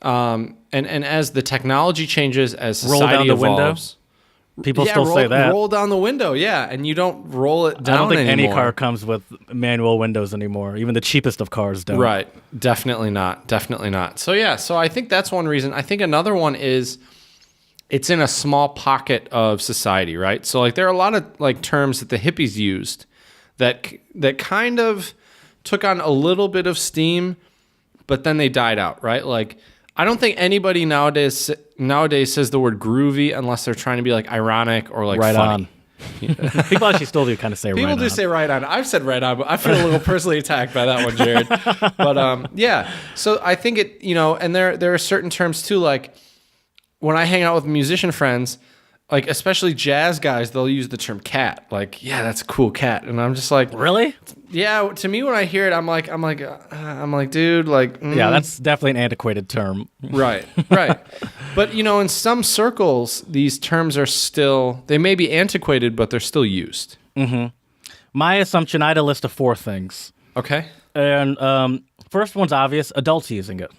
and as the technology changes, as society roll down the evolves, window. People still say that. Roll down the window, and you don't roll it down. I don't think anymore. any car comes with manual windows anymore. Even the cheapest of cars don't. Right. Definitely not. So I think that's one reason. I think another one is it's in a small pocket of society, right? So like there are a lot of like terms that the hippies used that kind of took on a little bit of steam, but then they died out, right? Like I don't think anybody nowadays says the word groovy unless they're trying to be like ironic or like right funny. On. People actually still do kind of say right on. People do say right on. I've said right on, but I feel a little personally attacked by that one, Jared. But yeah, so I think it, and there are certain terms too, like when I hang out with musician friends, like especially jazz guys, they'll use the term cat. Like, yeah, that's a cool cat, and I'm just like, really? Yeah. To me, when I hear it, I'm like, dude, like, yeah, that's definitely an antiquated term. Right. But in some circles, these terms are still, they may be antiquated, but they're still used. Mm-hmm. My assumption, I had a list of 4 things. Okay. And first one's obvious: adults using it.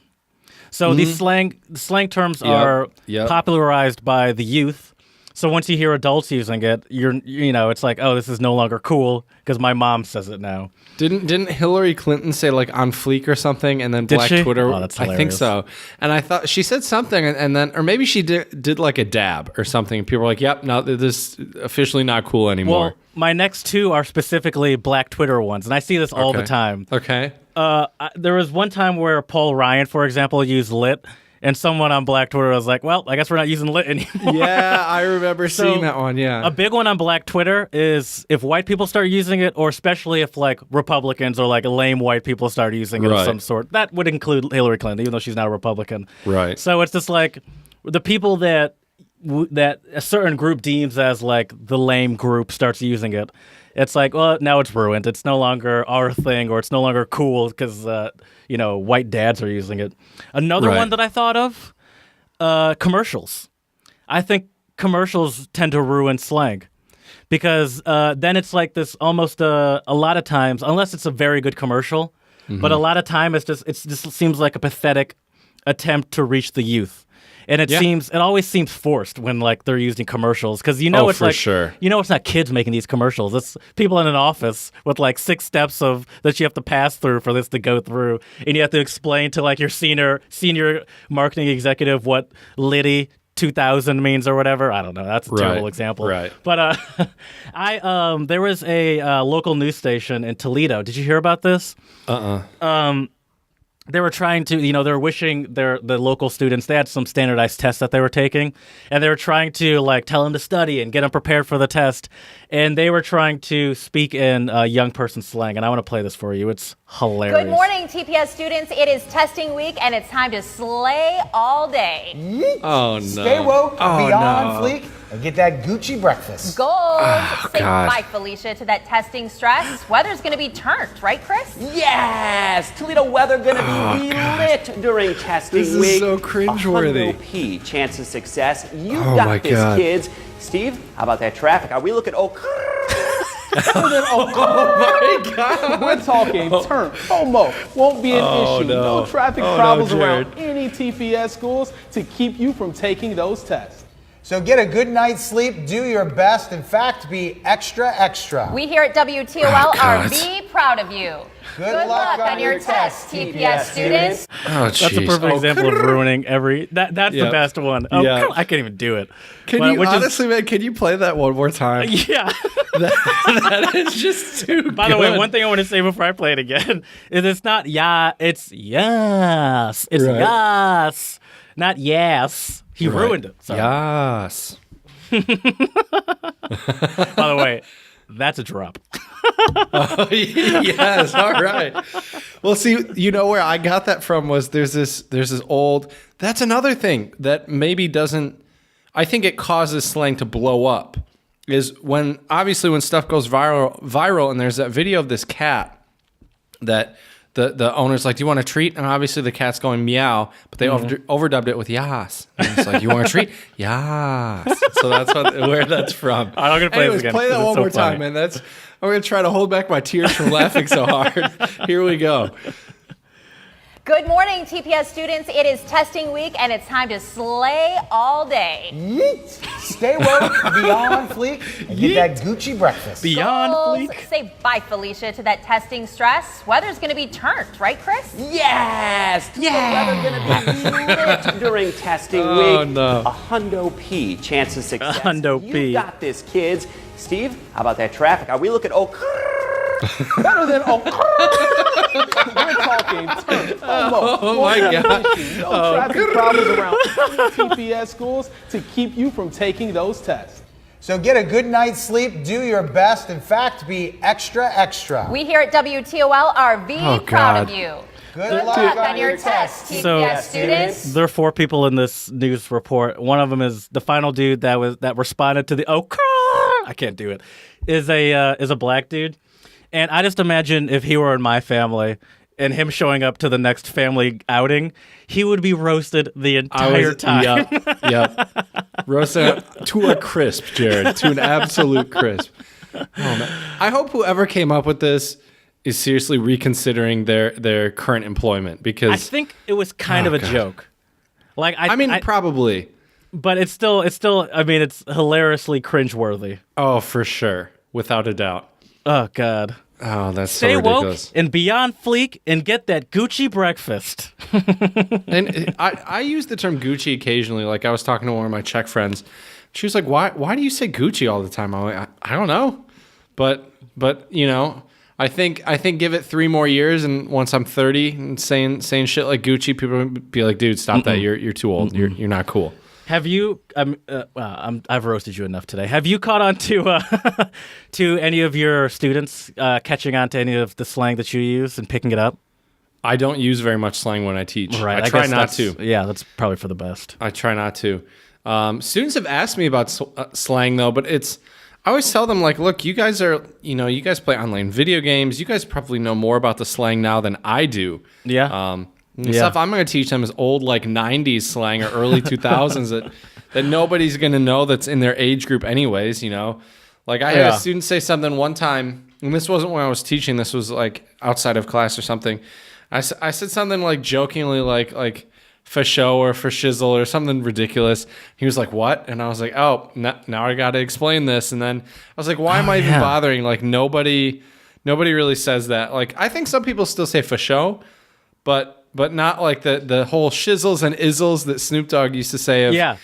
So these slang terms are popularized by the youth. So once you hear adults using it, it's like, oh, this is no longer cool because my mom says it now. Didn't Hillary Clinton say like on fleek or something, and then Did Black she? Twitter? Oh, that's hilarious. I think so. And I thought she said something, and then, or maybe she did like a dab or something. People were like, "Yep, no, this is officially not cool anymore." Well, my next 2 are specifically Black Twitter ones, and I see this all the time. Okay. There was one time where Paul Ryan, for example, used lit. And someone on Black Twitter was like, well, I guess we're not using lit anymore. Yeah, I remember seeing that one, yeah. A big one on Black Twitter is if white people start using it, or especially if like Republicans or like lame white people start using it of some sort. That would include Hillary Clinton, even though she's not a Republican. Right. So it's just like the people that a certain group deems as like the lame group starts using it. It's like, well, now it's ruined. It's no longer our thing, or it's no longer cool because, white dads are using it. Another one that I thought of, commercials. I think commercials tend to ruin slang because then it's like this almost a lot of times, unless it's a very good commercial, but a lot of time it just seems like a pathetic attempt to reach the youth. And it always seems forced when like they're using commercials because it's like sure. It's not kids making these commercials. It's people in an office with like 6 steps that you have to pass through for this to go through, and you have to explain to like your senior marketing executive what Liddy 2000 means or whatever. I don't know. That's a terrible example. Right. But there was a local news station in Toledo. Did you hear about this? They were trying to, they were wishing the local students, they had some standardized tests that they were taking, and they were trying to like tell them to study and get them prepared for the test, and they were trying to speak in young person slang, and I want to play this for you. It's hilarious. Good morning, TPS students. It is testing week, and it's time to slay all day. Yeet. Oh, no. Stay woke, be on fleek, and get that Gucci breakfast. Goals. Say bye, Felicia, to that testing stress. Weather's going to be turned, right, Chris? Yes! Toledo weather gonna be lit during testing This week. is so cringeworthy. 100p chance of success. You Oh got my this, God. kids. Steve, how about that traffic? Are we looking Oh my God. We're talking turn. FOMO won't be an issue. no. No traffic Oh, no, problems Jared. around any TPS schools to keep you from taking those tests. So get a good night's sleep, do your best. In fact, be extra, extra. We here at WTOL are be proud of you. Good luck on your test, TPS students. Oh, That's a jeez. perfect example of ruining every. That's the best one. Oh, Yeah. I can't even do it. Man, can you play that one more time? Yeah. That is just too By the way, one thing I want to say before I play it again is it's not it's yes. It's Right. yes, not yes. He ruined it. So. Yes. By the way, that's a drop. Oh, yes. All right. Well, see, where I got that from was there's this old. That's another thing that maybe doesn't. I think it causes slang to blow up. Is when stuff goes viral, and there's that video of this cat that the owner's like, do you want a treat? And obviously the cat's going meow, but they overdubbed it with yas. And it's like, you want a treat? Yas. So that's where that's from. I'm going to play this again. Play that one more time, man. I'm going to try to hold back my tears from laughing so hard. Here we go. Good morning, TPS students. It is testing week, and it's time to slay all day. Yeet. Stay woke, beyond fleek, and get that Gucci breakfast. Beyond Schools, Fleek. say bye, Felicia, to that testing stress. Weather's going to be turned, right, Chris? Yes! The weather gonna be lit during testing Oh, week. no. A hundo P chance of success. A hundo P. You got this, kids. Steve, how about that traffic? Are we looking Better than we're talking Oh my God. no traffic problems around TPS schools to keep you from taking those tests. So get a good night's sleep, do your best. In fact, be extra, extra. We here at WTOL are very proud of God. you. Good Luck luck on your test, TPS So- students. There are 4 people in this news report. One of them is the final dude that responded to the I can't do it. Is a black dude. And I just imagine if he were in my family and him showing up to the next family outing, he would be roasted the entire time. Yep. Roasted to a crisp, Jared. To an absolute crisp. Oh, man. I hope whoever came up with this is seriously reconsidering their current employment because I think it was kind of a joke. Like I mean, probably. but it's still. I mean, it's hilariously cringeworthy. Oh, for sure, without a doubt. Oh God. Oh, that's Stay so woke ridiculous. and beyond fleek and get that Gucci breakfast. And I use the term Gucci occasionally. Like I was talking to one of my Czech friends. She was like, "Why do you say Gucci all the time?" I'm like, I don't know, but you know, I think give it 3 more years, and once I'm 30 and saying shit like Gucci, people will be like, "Dude, stop that! You're too old. You're not cool." Have you? I've roasted you enough today. Have you caught on to to any of your students catching on to any of the slang that you use and picking it up? I don't use very much slang when I teach. Right. I try guess not that's- to. Yeah, that's probably for the best. I try not to. Students have asked me about slang though, but I always tell them like, look, you guys play online video games. You guys probably know more about the slang now than I do. Yeah. Stuff I'm going to teach them is old like 90s slang or early 2000s that nobody's going to know that's in their age group anyways, you know. Like I had a student say something one time, and this wasn't when I was teaching, this was like outside of class or something. I said something like jokingly like for show or for shizzle or something ridiculous. He was like, "What?" And I was like, "Oh, now I got to explain this." And then I was like, "Why am I even bothering? Like nobody really says that." Like I think some people still say for show, but not like the whole shizzles and izzles that Snoop Dogg used to say.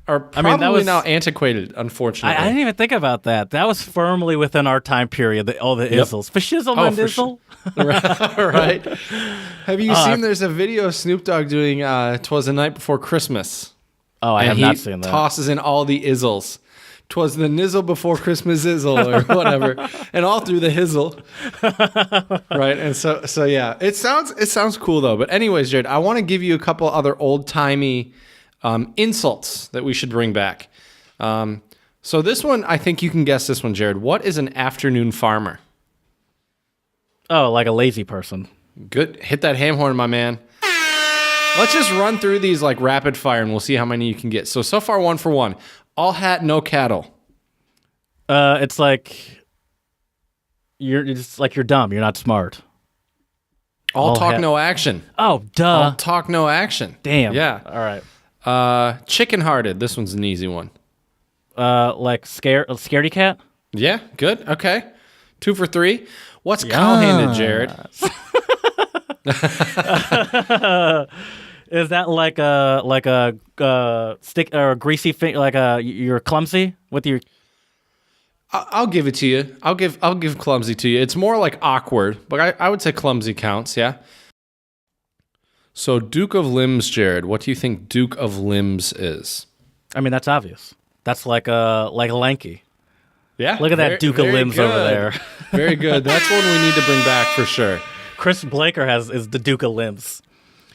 Are probably now antiquated, unfortunately. I didn't even think about that. That was firmly within our time period. The izzles for shizzle and for izzle. Right. Have you seen? There's a video of Snoop Dogg doing "'Twas the Night Before Christmas." Oh, I and have he not seen that. tosses in all the izzles. 'Twas the nizzle before Christmas izzle or whatever, and all through the hizzle. Right, and so yeah, it sounds cool though. But anyways, Jared, I want to give you a couple other old timey insults that we should bring back. So this one, I think you can guess this one, Jared. What is an afternoon farmer? Oh, like a lazy person. Good, hit that ham horn, my man. Let's just run through these like rapid fire, and we'll see how many you can get. So far, 1 for 1. All hat, no cattle. It's like you're dumb. You're not smart. All talk, hat. no action. Oh, duh. All talk, no action. Damn. Yeah. All right. Chicken-hearted. This one's an easy one. Like scaredy cat. Yeah, good. Okay. 2 for 3. What's cow-handed, Jared? Is that like a stick or a greasy finger? Like you're clumsy with your. I'll give it to you. I'll give clumsy to you. It's more like awkward, but I would say clumsy counts. Yeah. So Duke of Limbs, Jared. What do you think Duke of Limbs is? I mean, that's obvious. That's like a lanky. Yeah. Look at that Duke of Limbs over there. Very good. That's one we need to bring back for sure. Chris Blaker is the Duke of Limbs.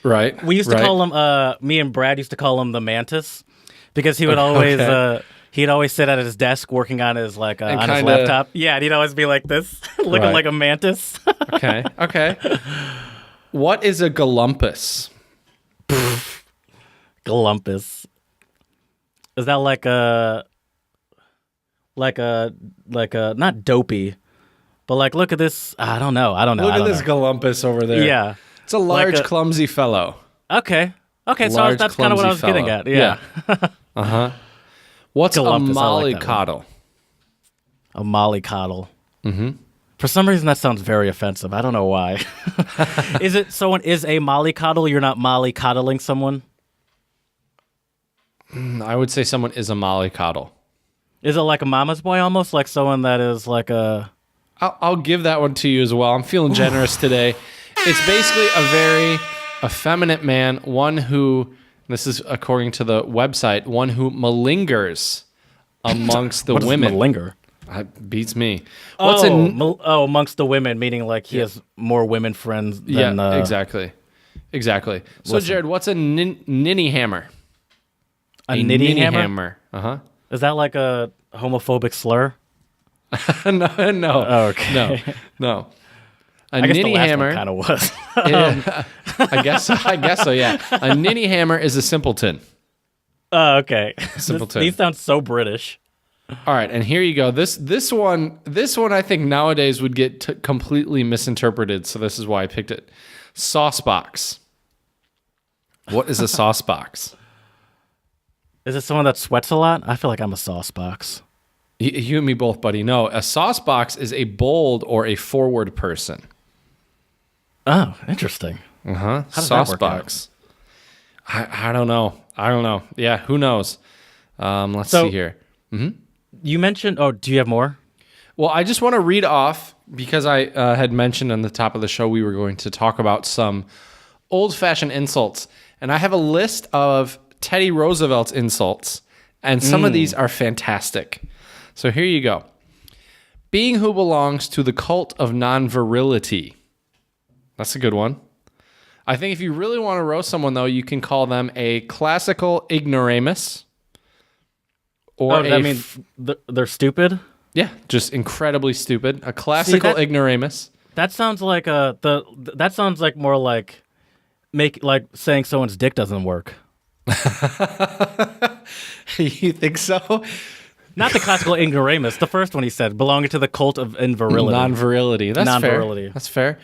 Right. We used to call him. Me and Brad used to call him the Mantis because he would always. He'd always sit at his desk working on his on his laptop. Yeah, and he'd always be like this, looking like a mantis. Okay. What is a galumpus? Galumpus. Is that like a not dopey, but like look at this. I don't know. Look at this galumpus over there. Yeah. It's a large, Like a- clumsy fellow. Okay. So Large, that's kind of what I was clumsy getting fellow. at. Yeah. What's Galumpus, a I like that one. mollycoddle? A mollycoddle. Mm-hmm. For some reason, that sounds very offensive. I don't know why. Is it someone is a mollycoddle? You're not mollycoddling someone? I would say someone is a mollycoddle. Is it like a mama's boy almost? Like someone that is like a... I'll give that one to you as well. I'm feeling generous today. It's basically a very effeminate man, one who, this is according to the website, one who malingers amongst the What is women. malinger? Beats me. Amongst the women, meaning like he has more women friends than... Yeah, exactly. So, Jared, what's a ninny hammer? A nitty hammer? hammer. Uh-huh. Is that like a homophobic slur? No. Oh, okay. No. A I guess the ninny last hammer. one kind of was. Yeah, I guess so, yeah. A ninny hammer is a simpleton. Oh, okay. Simpleton. These sound so British. All right, and here you go. This one I think nowadays would get completely misinterpreted, so this is why I picked it. Saucebox. What is a saucebox? Is it someone that sweats a lot? I feel like I'm a sauce box. You and me both, buddy. No, a saucebox is a bold or a forward person. Oh, interesting. Uh-huh. does that work Saucebox. I don't know. Yeah, who knows? Let's So- see here. You mentioned... Oh, do you have more? Well, I just want to read off, because I had mentioned on the top of the show we were going to talk about some old-fashioned insults. And I have a list of Teddy Roosevelt's insults, and some of these are fantastic. So here you go. Being who belongs to the cult of non-virility. That's a good one. I think if you really want to roast someone, though, you can call them a classical ignoramus. Or That means they're stupid? yeah, just incredibly stupid. A classical that- ignoramus. That sounds like that sounds like more like saying someone's dick doesn't work. You think so? Not the classical ignoramus. The first one he said, belonging to the cult of invirility. Non-virility. That's Non-virility. fair. That's fair.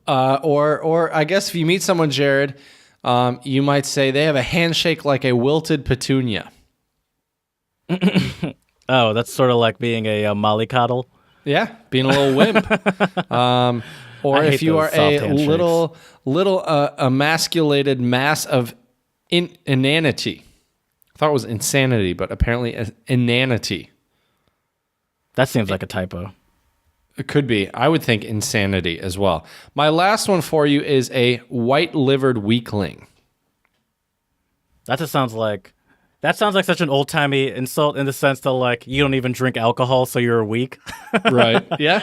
Or I guess if you meet someone, Jared, you might say they have a handshake like a wilted petunia. Oh, that's sort of like being a mollycoddle. Yeah, being a little wimp. Or I if hate you those are soft a handshakes. little emasculated mass of inanity. I thought it was insanity, but apparently inanity. That seems like a typo. It could be. I would think insanity as well. My last one for you is a white-livered weakling. That sounds like such an old-timey insult in the sense that like you don't even drink alcohol, so you're weak. Right. Yeah.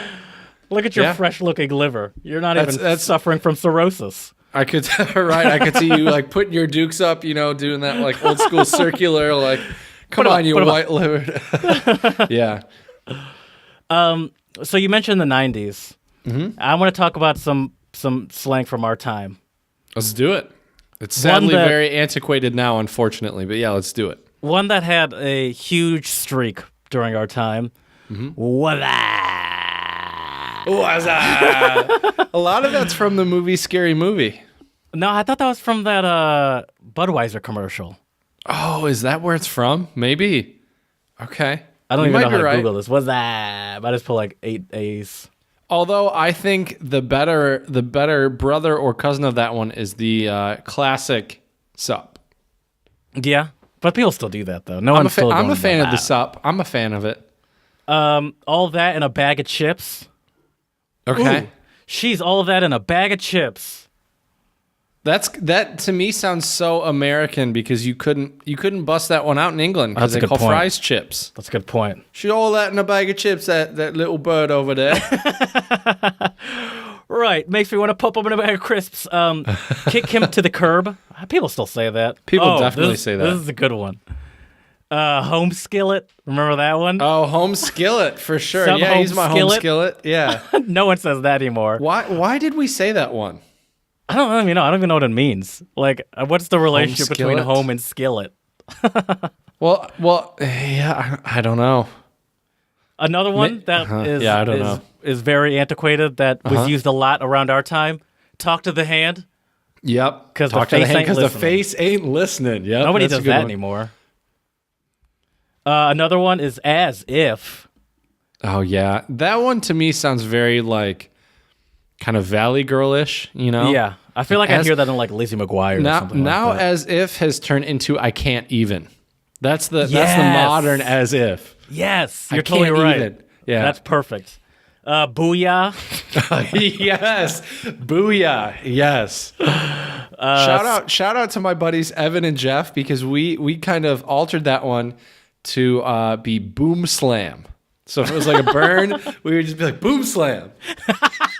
Look at your Yeah. fresh-looking liver. You're not even That's- suffering from cirrhosis. I could I could see you like putting your dukes up, doing that like old school circular, like, come on, you white livered. Yeah. So you mentioned the 90s. Mm-hmm. I want to talk about some slang from our time. Let's do it. It's sadly that- very antiquated now, unfortunately, but yeah, let's do it. One that had a huge streak during our time. A lot of that's from the movie Scary Movie. No, I thought that was from that Budweiser commercial. Oh, is that where it's from? Maybe. Okay. I don't You even might know how be to right. Google this. What's that? I just put like 8 A's. Although I think the better brother or cousin of that one is the classic sup. Yeah, but people still do that though. No I'm one's still a going fan of the "Ah." sup. I'm a fan of it. All that in a bag of chips. Okay. Ooh, she's all of that in a bag of chips. That to me sounds so American because you couldn't bust that one out in England because That's a they good call point. fries chips. That's a good point. She all that in a bag of chips. That little bird over there. Right, makes me want to pop up in a bag of crisps. Kick him to the curb. People still say that. People definitely say that. This is a good one. Home skillet. Remember that one? Oh, home skillet for sure. Some Yeah, home he's my home skillet. skillet. Yeah. No one says that anymore. Why did we say that one? I don't even know what it means. Like, what's the relationship between skillet? home and skillet? Well, yeah, I don't know. Another one that Yeah, I don't know. is very antiquated that was used a lot around our time. Talk to the hand. Yep. 'Cause the Talk to the face hand ain't 'cause the listening. face ain't listening. Yep. Nobody that's a does good that one. anymore. Another one is as if. Oh yeah, that one to me sounds very like kind of Valley Girl-ish. You know? Yeah, I feel like I As- hear that in like Lizzie McGuire or Now, something now like that. as if has turned into I can't even. That's the Yes. modern as if. Yes, I you're totally can't right. even. Yeah. That's perfect. Booyah. Yes. Booyah. Yes. Shout out to my buddies Evan and Jeff because we kind of altered that one to be boom slam. So if it was like a burn, we would just be like boom slam,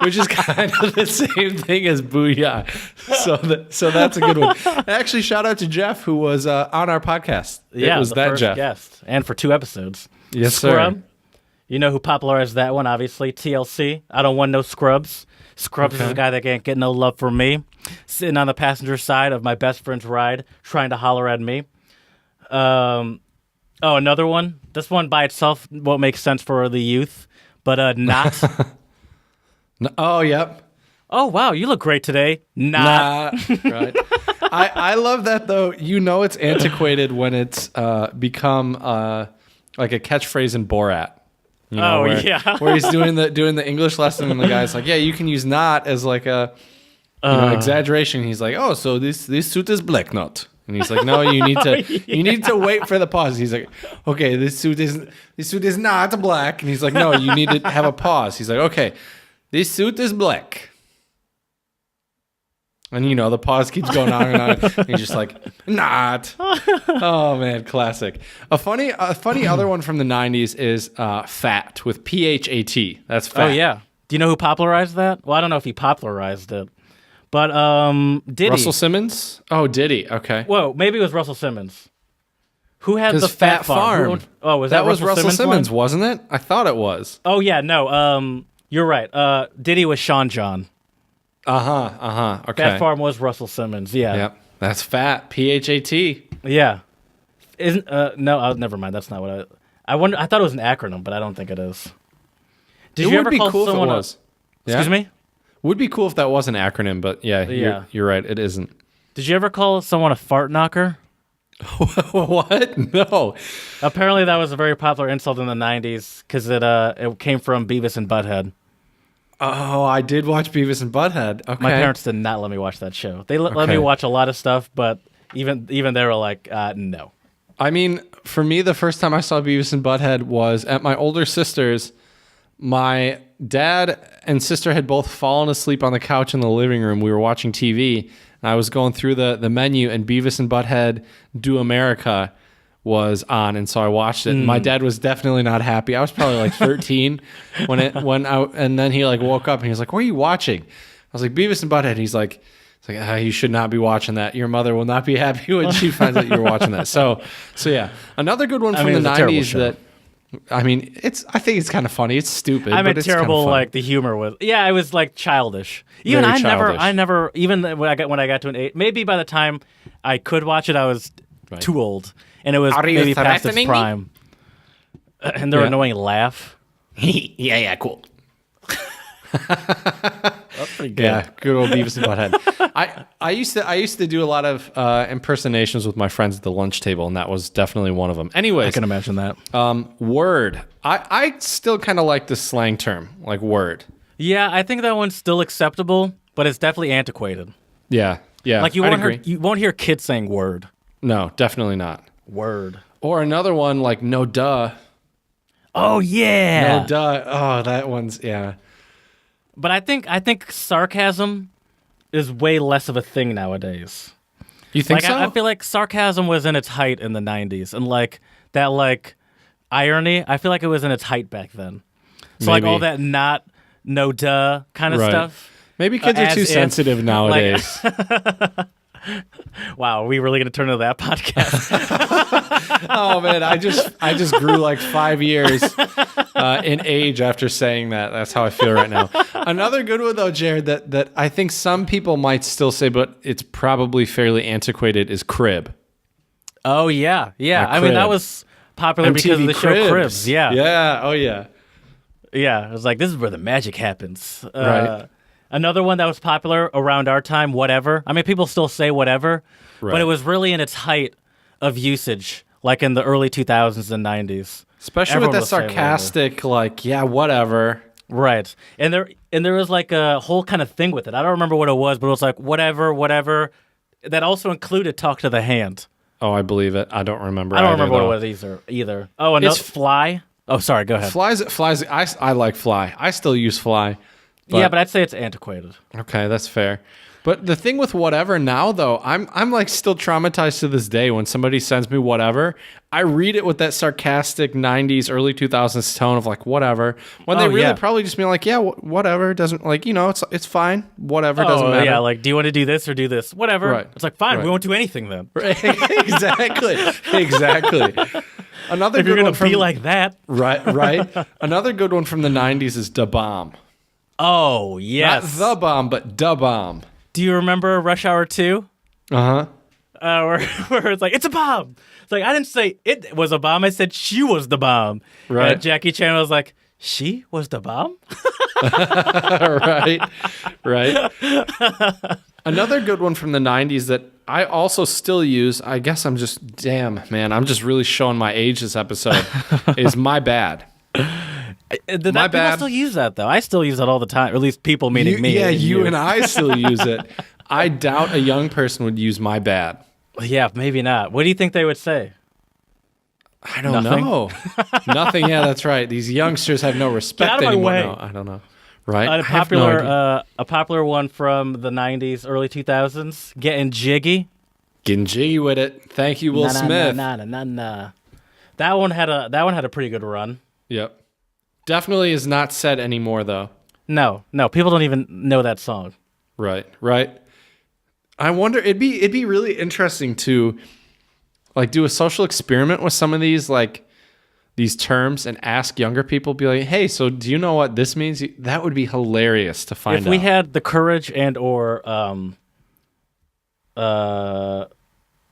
which is kind of the same thing as booyah. So that's a good one. Actually, shout out to Jeff who was on our podcast. Yeah, it was the that first Jeff. guest, and for 2 episodes. Yes, Scrub. sir. You know who popularized that one? Obviously, TLC. I don't want no scrubs. Scrubs is Okay. a guy that can't get no love from me. Sitting on the passenger side of my best friend's ride, trying to holler at me. Oh, another one. This one by itself won't make sense for the youth, but not. Oh, yep. Oh wow, you look great today. Not. Nah, right. I love that though. You know it's antiquated when it's become like a catchphrase in Borat. You know, Oh, where, yeah. where he's doing the English lesson and the guy's like, yeah, you can use not as like a exaggeration. He's like, oh, so this suit is black, not. And he's like, no, you need to you need to wait for the pause. He's like, okay, this suit is not black. And he's like, no, you need to have a pause. He's like, okay, this suit is black. And you know the pause keeps going on and on. And he's just like, not. Oh man, classic. A funny other one from the '90s is fat with PHAT. That's fat. Oh yeah. Do you know who popularized that? Well, I don't know if he popularized it, but Diddy. Russell Simmons. Oh, Diddy. Okay. Whoa, maybe it was Russell Simmons. Who had the Because Fat Farm? Who- was Russell Simmons, one? wasn't it? I thought it was. Oh yeah, no. You're right. Diddy was Sean John. Okay. Fat Farm was Russell Simmons. Yeah. Yep. That's fat. PHAT. Yeah. Isn't no? Never mind. That's not what I wonder. I thought it was an acronym, but I don't think it is. Did It you would ever be call cool if it someone? was. Yeah? Excuse me. Would be cool if that was an acronym, but yeah, Yeah. you're right. It isn't. Did you ever call someone a fart knocker? What? No. Apparently, that was a very popular insult in the '90s because it came from Beavis and Butthead. Oh, I did watch Beavis and Butthead. Okay. My parents did not let me watch that show. They let Okay. me watch a lot of stuff, but even they were like, no. I mean, for me, the first time I saw Beavis and Butthead was at my older sister's. My dad and sister had both fallen asleep on the couch in the living room. We were watching TV, and I was going through the menu, and Beavis and Butthead Do America was on, and so I watched it. And my dad was definitely not happy. I was probably like 13 and then he like woke up and he was like, "What are you watching?" I was like, "Beavis and Butthead." He's like, you should not be watching that. Your mother will not be happy when she finds out you're watching that. So yeah, another good one from mean, the it's a terrible '90s show. that. I mean, I think it's kind of funny. It's stupid. I but meant it's kind of terrible. fun. Like the humor was. Yeah, it was like childish. Even Very I childish. never. Even when I got to an age, maybe by the time I could watch it, I was too old, and it was Are you maybe past its threatening me? prime. And their Yeah. annoying laugh. yeah, cool. That's pretty good. Yeah, good old Beavis and Butthead. I used to do a lot of impersonations with my friends at the lunch table, and that was definitely one of them. I Anyways, can imagine that. word. I still kind of like the slang term, like word. Yeah, I think that one's still acceptable, but it's definitely antiquated. Yeah. Like you I'd won't agree. you won't hear kids saying word. No, definitely not. Word. Or another one like no duh. Oh yeah. No duh. Oh, that one's yeah. But I think sarcasm is way less of a thing nowadays. You think Like so? I feel like sarcasm was in its height in the '90s, and like that like irony, I feel like it was in its height back then. So like Maybe. all that not no duh kind of Right. stuff. Maybe kids are as too if, sensitive nowadays. Wow, are we really going to turn into that podcast? Oh man, I just grew like 5 years in age after saying that. That's how I feel right now. Another good one though, Jared, that I think some people might still say, but it's probably fairly antiquated, is crib. Oh, yeah. Yeah. Like I mean, that Crib. was popular because of the show Cribs. Yeah. Yeah. Oh, yeah. Yeah. It was like, this is where the magic happens. Right. Another one that was popular around our time, whatever. I mean, people still say whatever, Right. but it was really in its height of usage, like in the early 2000s and 90s. Especially Everyone with that will say whatever. sarcastic, like, yeah, whatever. Right. And there was like a whole kind of thing with it. I don't remember what it was, but it was like whatever. That also included talk to the hand. Oh, I believe it. I don't remember. I don't either, remember though. what it was either. Oh, another It's- fly. Oh, sorry. Go ahead. Flies. I like fly. I still use fly. Yeah, but I'd say it's antiquated. Okay, that's fair. But the thing with whatever now, though, I'm like still traumatized to this day when somebody sends me whatever. I read it with that sarcastic 90s, early 2000s tone of like whatever. When they Oh, really yeah. probably just mean like, yeah, whatever. Doesn't like, it's fine. Whatever, doesn't matter. Yeah, like, do you want to do this or do this? Whatever. Right. It's like, fine, Right. we won't do anything then. Exactly. Another If good you're one going to from be like that. right. Another good one from the 90s is da bomb. Oh, yes. Not the bomb, but da bomb. Do you remember Rush Hour 2? Uh-huh. Where it's like, it's a bomb. It's like, I didn't say it was a bomb. I said she was the bomb. Right. And Jackie Chan was like, she was the bomb? right. Another good one from the 90s that I also still use, I guess I'm just really showing my age this episode, is my bad. People bad. still use that, though. I still use that all the time. Or at least people, meaning me. Yeah, you and I still use it. I doubt a young person would use my bad. Yeah, maybe not. What do you think they would say? I don't Nothing? know. Nothing. Yeah, that's right. These youngsters have no respect Get out of my anymore. way. No, I don't know. Right? A I have no idea. popular one from the 90s, early 2000s, getting jiggy. Getting jiggy with it. Thank you, Will Smith. Nah. That one had a pretty good run. Yep. Definitely is not said anymore, though. No, people don't even know that song. Right. I wonder, it'd be really interesting to like do a social experiment with some of these like these terms and ask younger people, be like, hey, so do you know what this means? That would be hilarious to find out. If we had the courage and or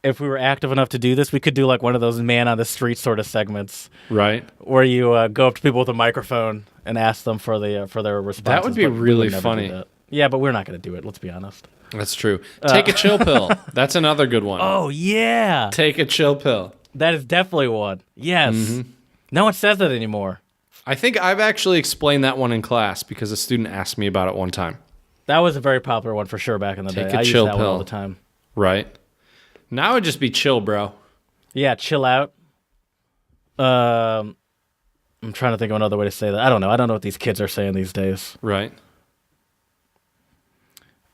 if we were active enough to do this, we could do like one of those man on the street sort of segments, right? where you go up to people with a microphone and ask them for their responses. That would be but we really would never funny. do that. Yeah, but we're not going to do it. Let's be honest. That's true. Take a chill pill. That's another good one. Oh yeah, Take a chill pill. that is definitely one. Yes, Mm-hmm. no one says that anymore. I think I've actually explained that one in class because a student asked me about it one time. That was a very popular one for sure back in the Take day. a I chill used that one all pill. the time. Right. Now it'd just be chill, bro. Yeah, chill out. I'm trying to think of another way to say that. I don't know. I don't know what these kids are saying these days. Right.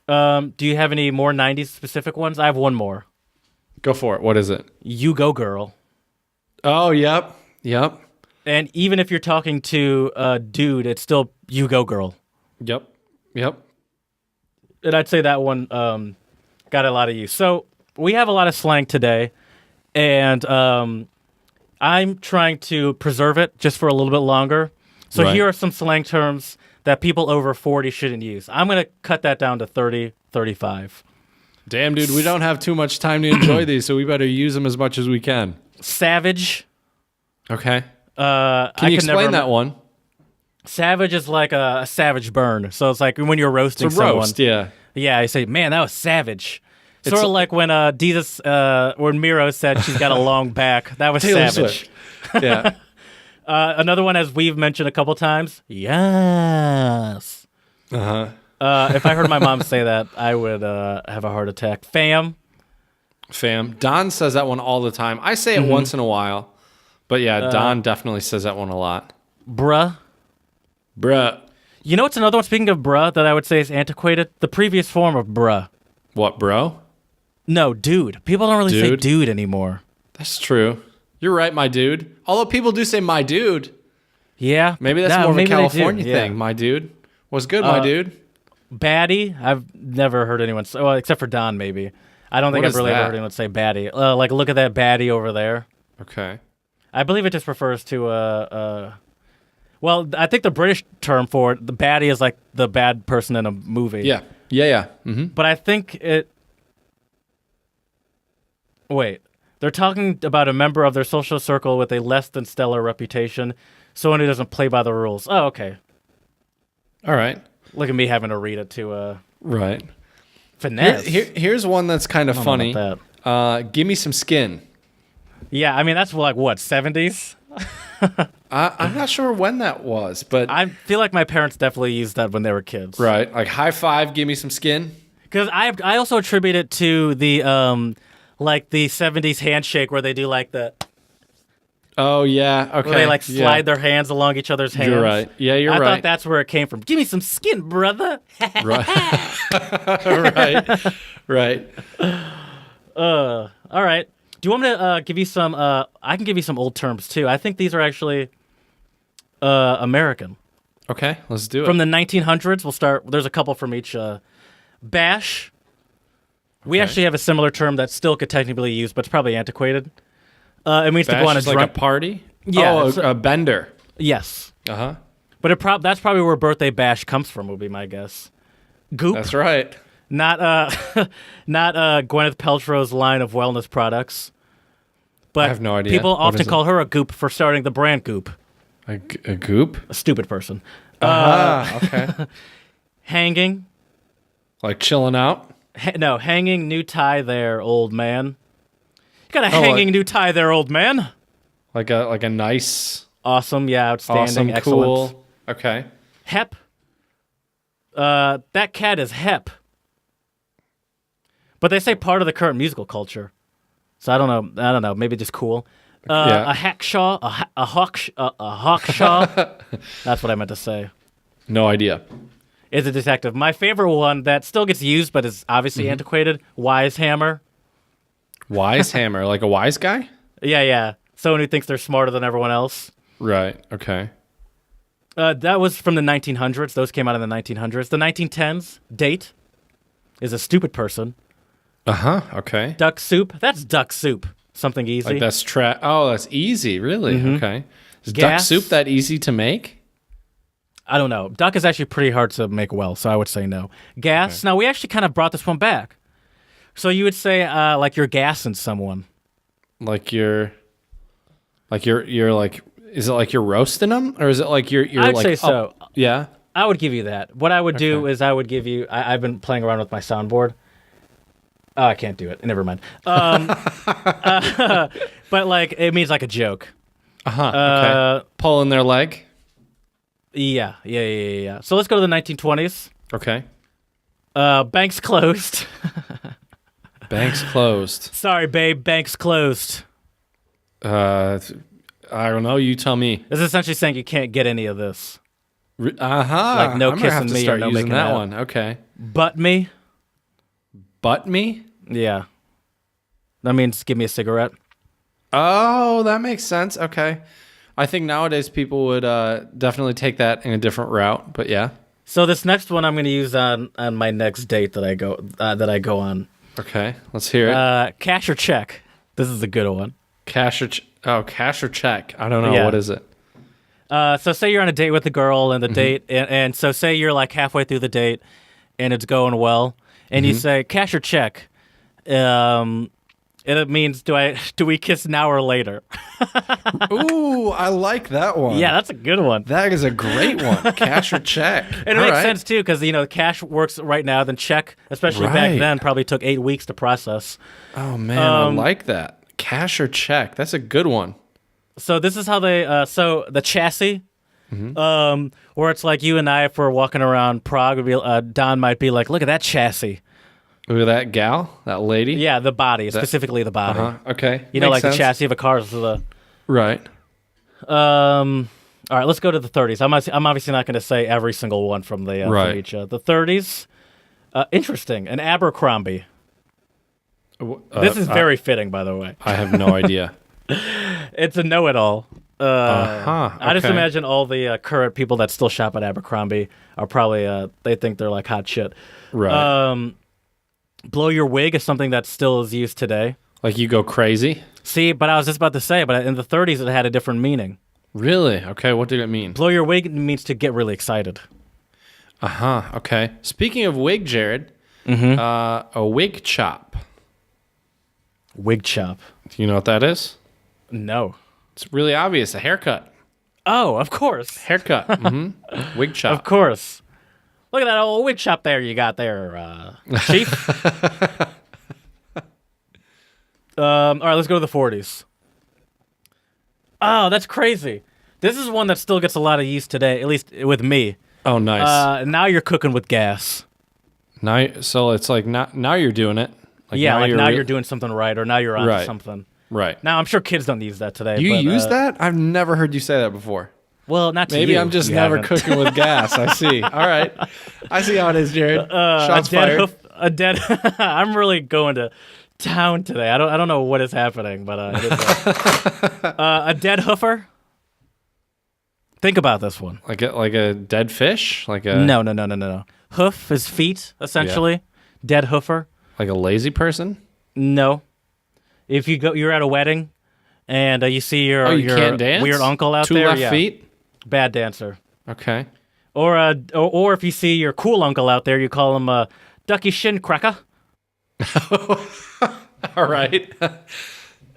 Do you have any more 90s specific ones? I have one more. Go for it. What is it? You go, girl. Oh, yep. And even if you're talking to a dude, it's still you go, girl. Yep. And I'd say that one got a lot of use. So we have a lot of slang today, and I'm trying to preserve it just for a little bit longer. So Right. here are some slang terms that people over 40 shouldn't use. I'm going to cut that down to 30, 35. Damn, dude, we don't have too much time to enjoy these, so we better use them as much as we can. Savage. Okay. Can Can you explain that one? Savage is like a savage burn. So it's like when you're roasting It's a someone. roast, yeah. Yeah, I say, man, that was savage. It's Sort of like when when Miro said she's got a long back. That was Taylor savage. Swift. Yeah. Another one, as we've mentioned a couple times, yes. If I heard my mom say that, I would have a heart attack. Fam. Don says that one all the time. I say it once in a while. But yeah, Don definitely says that one a lot. Bruh. Bruh. You know what's another one, speaking of bruh, that I would say is antiquated? The previous form of bruh. What, bro? No, dude. People don't really say Dude? dude anymore. That's true. You're right, my dude. Although people do say my dude. Yeah. Maybe that's No, more of a maybe they do, California yeah. thing. My dude. What's good, my dude? Baddie. I've never heard anyone say, well, except for Don, maybe. I don't think What I've is really ever that? heard anyone say baddie. Like, look at that baddie over there. Okay. I believe it just refers to well, I think the British term for it, the baddie is like the bad person in a movie. Yeah. Yeah. Mm-hmm. But I think it. Wait, they're talking about a member of their social circle with a less than stellar reputation, someone who doesn't play by the rules. Oh, okay. All right. Look at me having to read it to Right. finesse. Here's one that's kind of I don't know funny. about Give me some skin. Yeah, I mean that's like what 70s. I'm not sure when that was, but I feel like my parents definitely used that when they were kids. right, like high five, give me some skin. Because I also attribute it to the like the 70s handshake where they do like the Oh yeah, okay. where they like slide their hands along each other's hands. You're right. Yeah, you're I right. thought that's where it came from. Give me some skin, brother. Right. right. All right. Do you want me to give you some? I can give you some old terms too. I think these are actually American. Okay, let's do it. From the 1900s, we'll start. There's a couple from each. Bash. We Okay. actually have a similar term that still could technically be used, but it's probably antiquated. It means to Bash go on a is like drunk. a party. Yeah, Oh, it's a bender. Yes, Uh-huh. but that's probably where birthday bash comes from. Would be my guess. Goop. That's right. Not not Gwyneth Paltrow's line of wellness products. But I have no idea. People What often is it? call her a goop for starting the brand Goop. A goop? A stupid person. Okay. Hanging. Like chilling out? No, hanging new tie there, old man. You got a Oh, hanging like- new tie there, old man. Like a nice, Awesome, yeah, outstanding, awesome, excellent. cool. Okay. Hep. That cat is hep. But they say part of the current musical culture. So I don't know. Maybe just cool. Yeah. A hackshaw, a hawkshaw. That's what I meant to say. No idea. Is a detective. My favorite one that still gets used but is obviously Mm-hmm. antiquated. Wise hammer. Wise hammer, like a wise guy? Yeah. Someone who thinks they're smarter than everyone else. Right. Okay. That was from the 1900s. Those came out in the 1900s. The 1910s. Date is a stupid person. Uh-huh. Okay. Duck soup. That's duck soup. Something easy. Like that's Oh, that's easy. Really? Okay. Is duck Gas. soup that easy to make? I don't know. Duck is actually pretty hard to make well, so I would say no. Gas. Okay. Now, we actually kind of brought this one back. So you would say like you're gassing someone. Like you're like, is it like you're roasting them? Or is it like you're I'd like say so. Yeah? I would give you that. What I would do Okay. is I would give you... I've been playing around with my soundboard. Oh, I can't do it. Never mind. But like it means like a joke. Uh-huh. Okay. Pulling their leg? Yeah. So let's go to the 1920s. Okay. Banks closed. Banks closed. Sorry, babe. Banks closed. I don't know. You tell me. This is essentially saying you can't get any of this. Uh-huh. Like no I'm gonna have kissing to me or start no using making that out. one. Okay. Butt me. Butt me? Yeah. That means give me a cigarette. Oh, that makes sense. Okay. I think nowadays people would definitely take that in a different route, but yeah. So this next one I'm going to use on my next date that I go on. Okay. Let's hear it. Cash or check. This is a good one. Cash or check. I don't know. Yeah. What is it? So say you're on a date with a girl and the Mm-hmm. date, and so say you're like halfway through the date and it's going well, and Mm-hmm. you say cash or check. And it means do we kiss now or later? Ooh, I like that one. Yeah, that's a good one. That is a great one. Cash or check. And it All makes right. sense too because cash works right now. Then check, especially back Right. then, probably took 8 weeks to process. Oh man, I like that. Cash or check. That's a good one. So this is how they. So the chassis, Mm-hmm. where it's like you and I, if we're walking around Prague, would be Don might be like, "Look at that chassis." Look at that gal, that lady. Yeah, the body, specifically the body. Okay. You know, Makes like sense. the chassis of a car is the. Right. All right, let's go to the 30s. I'm obviously not going to say every single one from the Right. from each. The 30s. Interesting. An Abercrombie. This is very fitting, by the way. I have no idea. It's a know-it-all. I just okay. imagine all the current people that still shop at Abercrombie are probably they think they're like hot shit. Right. Blow your wig is something that still is used today. Like you go crazy? See, but I was just about to say, but in the 30s it had a different meaning. Really? Okay, what did it mean? Blow your wig means to get really excited. Uh-huh, okay. Speaking of wig, Jared, a wig chop. Wig chop. Do you know what that is? No. It's really obvious, a haircut. Oh, of course. Haircut. Wig chop. Of course. Look at that old wig chop there you got there, Chief. All right, let's go to the 40s. Oh, that's crazy. This is one that still gets a lot of use today, at least with me. Oh, nice. Now you're cooking with gas. So it's like now you're doing it. Like now you're doing something right, or now you're on Right. something. Right. Now, I'm sure kids don't use that today. You but, use that? I've never heard you say that before. Well, not to Maybe you. I'm just You never haven't. cooking with gas. I see. All right. I see how it is, Jared. Shots fired. I'm really going to town today. I don't know what is happening, but it is a dead hoofer. Think about this one. Like a dead fish? Like a No. Hoof is feet, essentially. Dead hoofer. Like a lazy person? No. If you're at a wedding, and you see your can't dance? weird uncle out Two there. left feet? Bad dancer. Okay. Or if you see your cool uncle out there, you call him a ducky shin cracker. All right.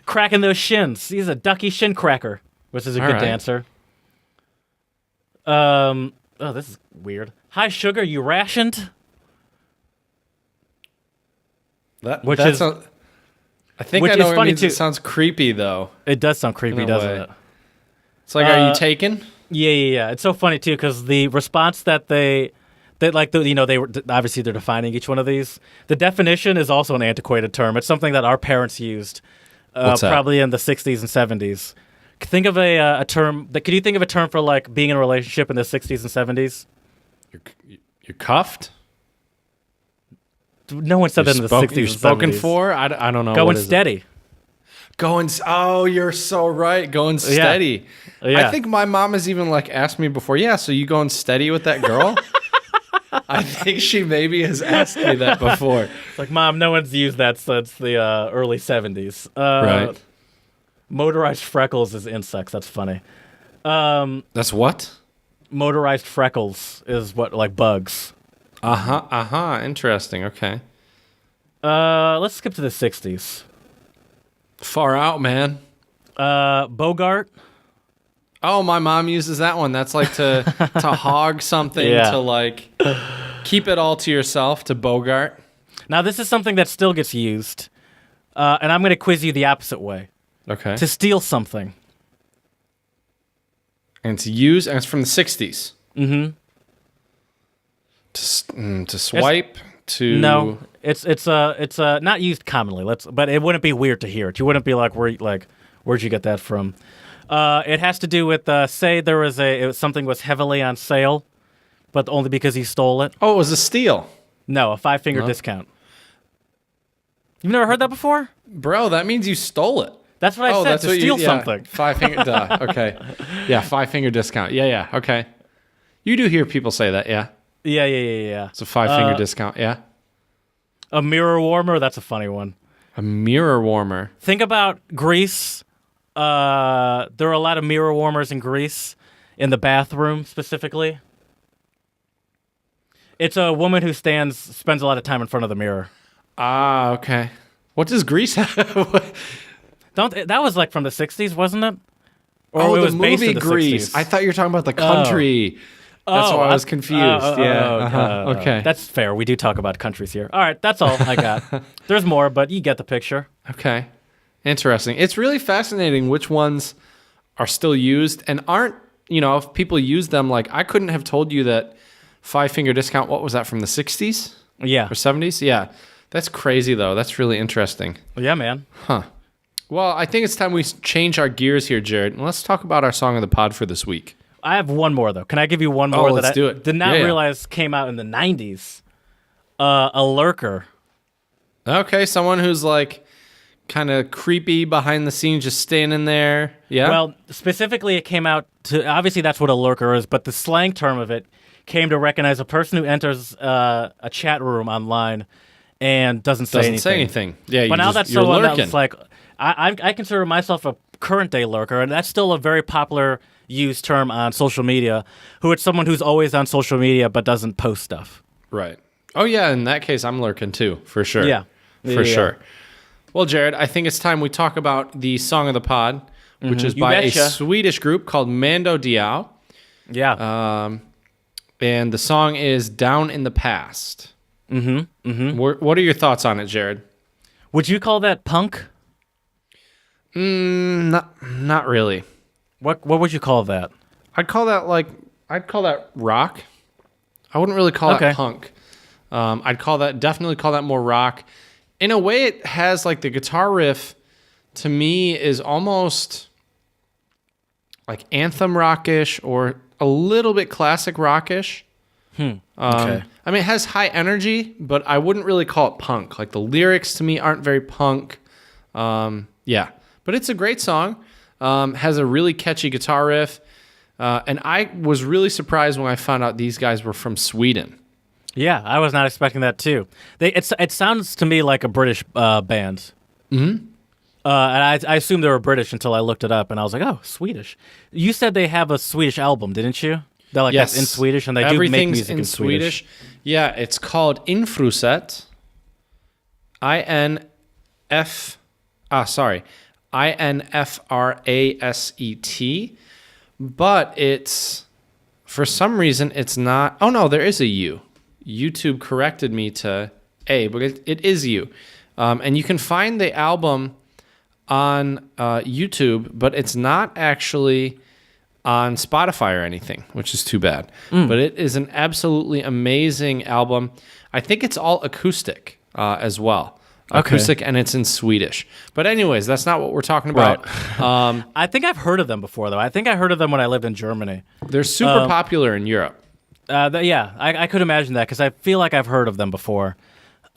Cracking those shins. He's a ducky shin cracker, which is a All good right. dancer. This is weird. High sugar, you rationed? I think I which know is what it funny means. too. It sounds creepy though. It does sound creepy, In a doesn't way. it? It's like, are you taken? Yeah. It's so funny too because the response that they were obviously they're defining each one of these. The definition is also an antiquated term. It's something that our parents used, What's that? probably in the 60s and 70s. Think of a term. Could you think of a term for like being in a relationship in the 60s and 70s? You're cuffed? No one said that in the 60s. You're and spoken 70s. for? I don't know. Going What is it? steady. You're so right. Going steady. Yeah. I think my mom has even like asked me before, so you going steady with that girl? I think she maybe has asked me that before. It's like, Mom, no one's used that since the early 70s. Right. Motorized freckles is insects. That's funny. That's what? Motorized freckles is what, like bugs. Interesting. Okay. Let's skip to the 60s. Far out, man. Bogart. Oh, my mom uses that one. That's like to hog something, Yeah. to like keep it all to yourself, to Bogart. Now, this is something that still gets used, and I'm going to quiz you the opposite way. Okay. To steal something. And it's used, and it's from the 60s. Mm-hmm. To swipe, to... No, it's not used commonly. But it wouldn't be weird to hear it. You wouldn't be like, where'd you get that from? It has to do with say there was something was heavily on sale, but only because you stole it. Oh, it was a steal. No, a 5-finger discount. You've never heard that before? Bro, that means you stole it. That's what I said, to steal something. 5-finger, duh, okay. Yeah, 5-finger discount. Yeah, okay. You do hear people say that, yeah. Yeah. It's a 5-finger discount, yeah. A mirror warmer, that's a funny one. A mirror warmer. Think about Greece. There are a lot of mirror warmers in Greece, in the bathroom specifically. It's a woman who spends a lot of time in front of the mirror. Ah, okay. What does Greece have? That was like from the 60s, wasn't it? Or it the was based movie in the Grease. 60s. I thought you were talking about the country. That's why I was confused. Okay. That's fair. We do talk about countries here. All right, that's all I got. There's more, but you get the picture. Okay. Interesting. It's really fascinating which ones are still used and aren't, if people use them, like I couldn't have told you that 5-finger discount, what was that, from the 60s? Yeah. Or 70s? Yeah. That's crazy, though. That's really interesting. Yeah, man. Well, I think it's time we change our gears here, Jared, and let's talk about our song of the pod for this week. I have one more, though. Can I give you one more let's do it. did not Yeah. realize came out in the 90s? A lurker. Okay, someone who's like kind of creepy behind the scenes, just standing there. Yeah? Well, specifically, it came out to, obviously that's what a lurker is, but the slang term of it came to recognize a person who enters a chat room online and doesn't say anything. Yeah, But now that's someone lurking. that's like, I consider myself a current day lurker, and that's still a very popular used term on social media. Who it's someone who's always on social media but doesn't post stuff. Right. Oh, yeah, in that case, I'm lurking too, for sure. Yeah. For sure. Well, Jared, I think it's time we talk about the song of the pod, which is by a Swedish group called Mando Diao. Yeah. And the song is Down in the Past. What are your thoughts on it, Jared? Would you call that punk? Not really. What would you call that? I'd call that rock. I wouldn't really call that punk. I'd definitely call that more rock. In a way, it has like the guitar riff. To me, is almost like anthem rockish or a little bit classic rockish. Okay. I mean, it has high energy, but I wouldn't really call it punk. Like the lyrics to me aren't very punk. Yeah, but it's a great song. Has a really catchy guitar riff. And I was really surprised when I found out these guys were from Sweden. Yeah, I was not expecting that too. It sounds to me like a British band. Mm-hmm. And I assumed they were British until I looked it up, and I was like, oh, Swedish. You said they have a Swedish album, didn't you? They're like Yes. That's in Swedish, and they do make music in Swedish. Yeah, it's called Infruset. INFRASET. But it's, for some reason, it's not. Oh, no, there is a U. YouTube corrected me to A, but it is U. And you can find the album on YouTube, but it's not actually on Spotify or anything, which is too bad. But it is an absolutely amazing album. I think it's all acoustic as well. Acoustic, and it's in Swedish. But anyways, that's not what we're talking about. Right. I think I've heard of them before, though. I think I heard of them when I lived in Germany. They're super popular in Europe. I could imagine that because I feel like I've heard of them before.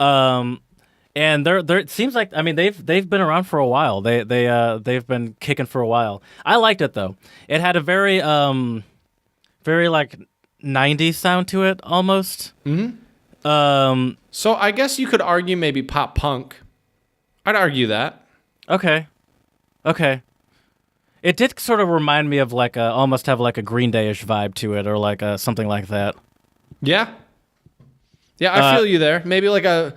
And they're it seems like, I mean, they've been around for a while. They've been kicking for a while. I liked it though. It had a very like 90s sound to it almost. Mm-hmm. So I guess you could argue maybe pop punk. I'd argue that. Okay. It did sort of remind me of like almost have like a Green Day-ish vibe to it, or like something like that. Yeah. Yeah, I feel you there. Maybe like a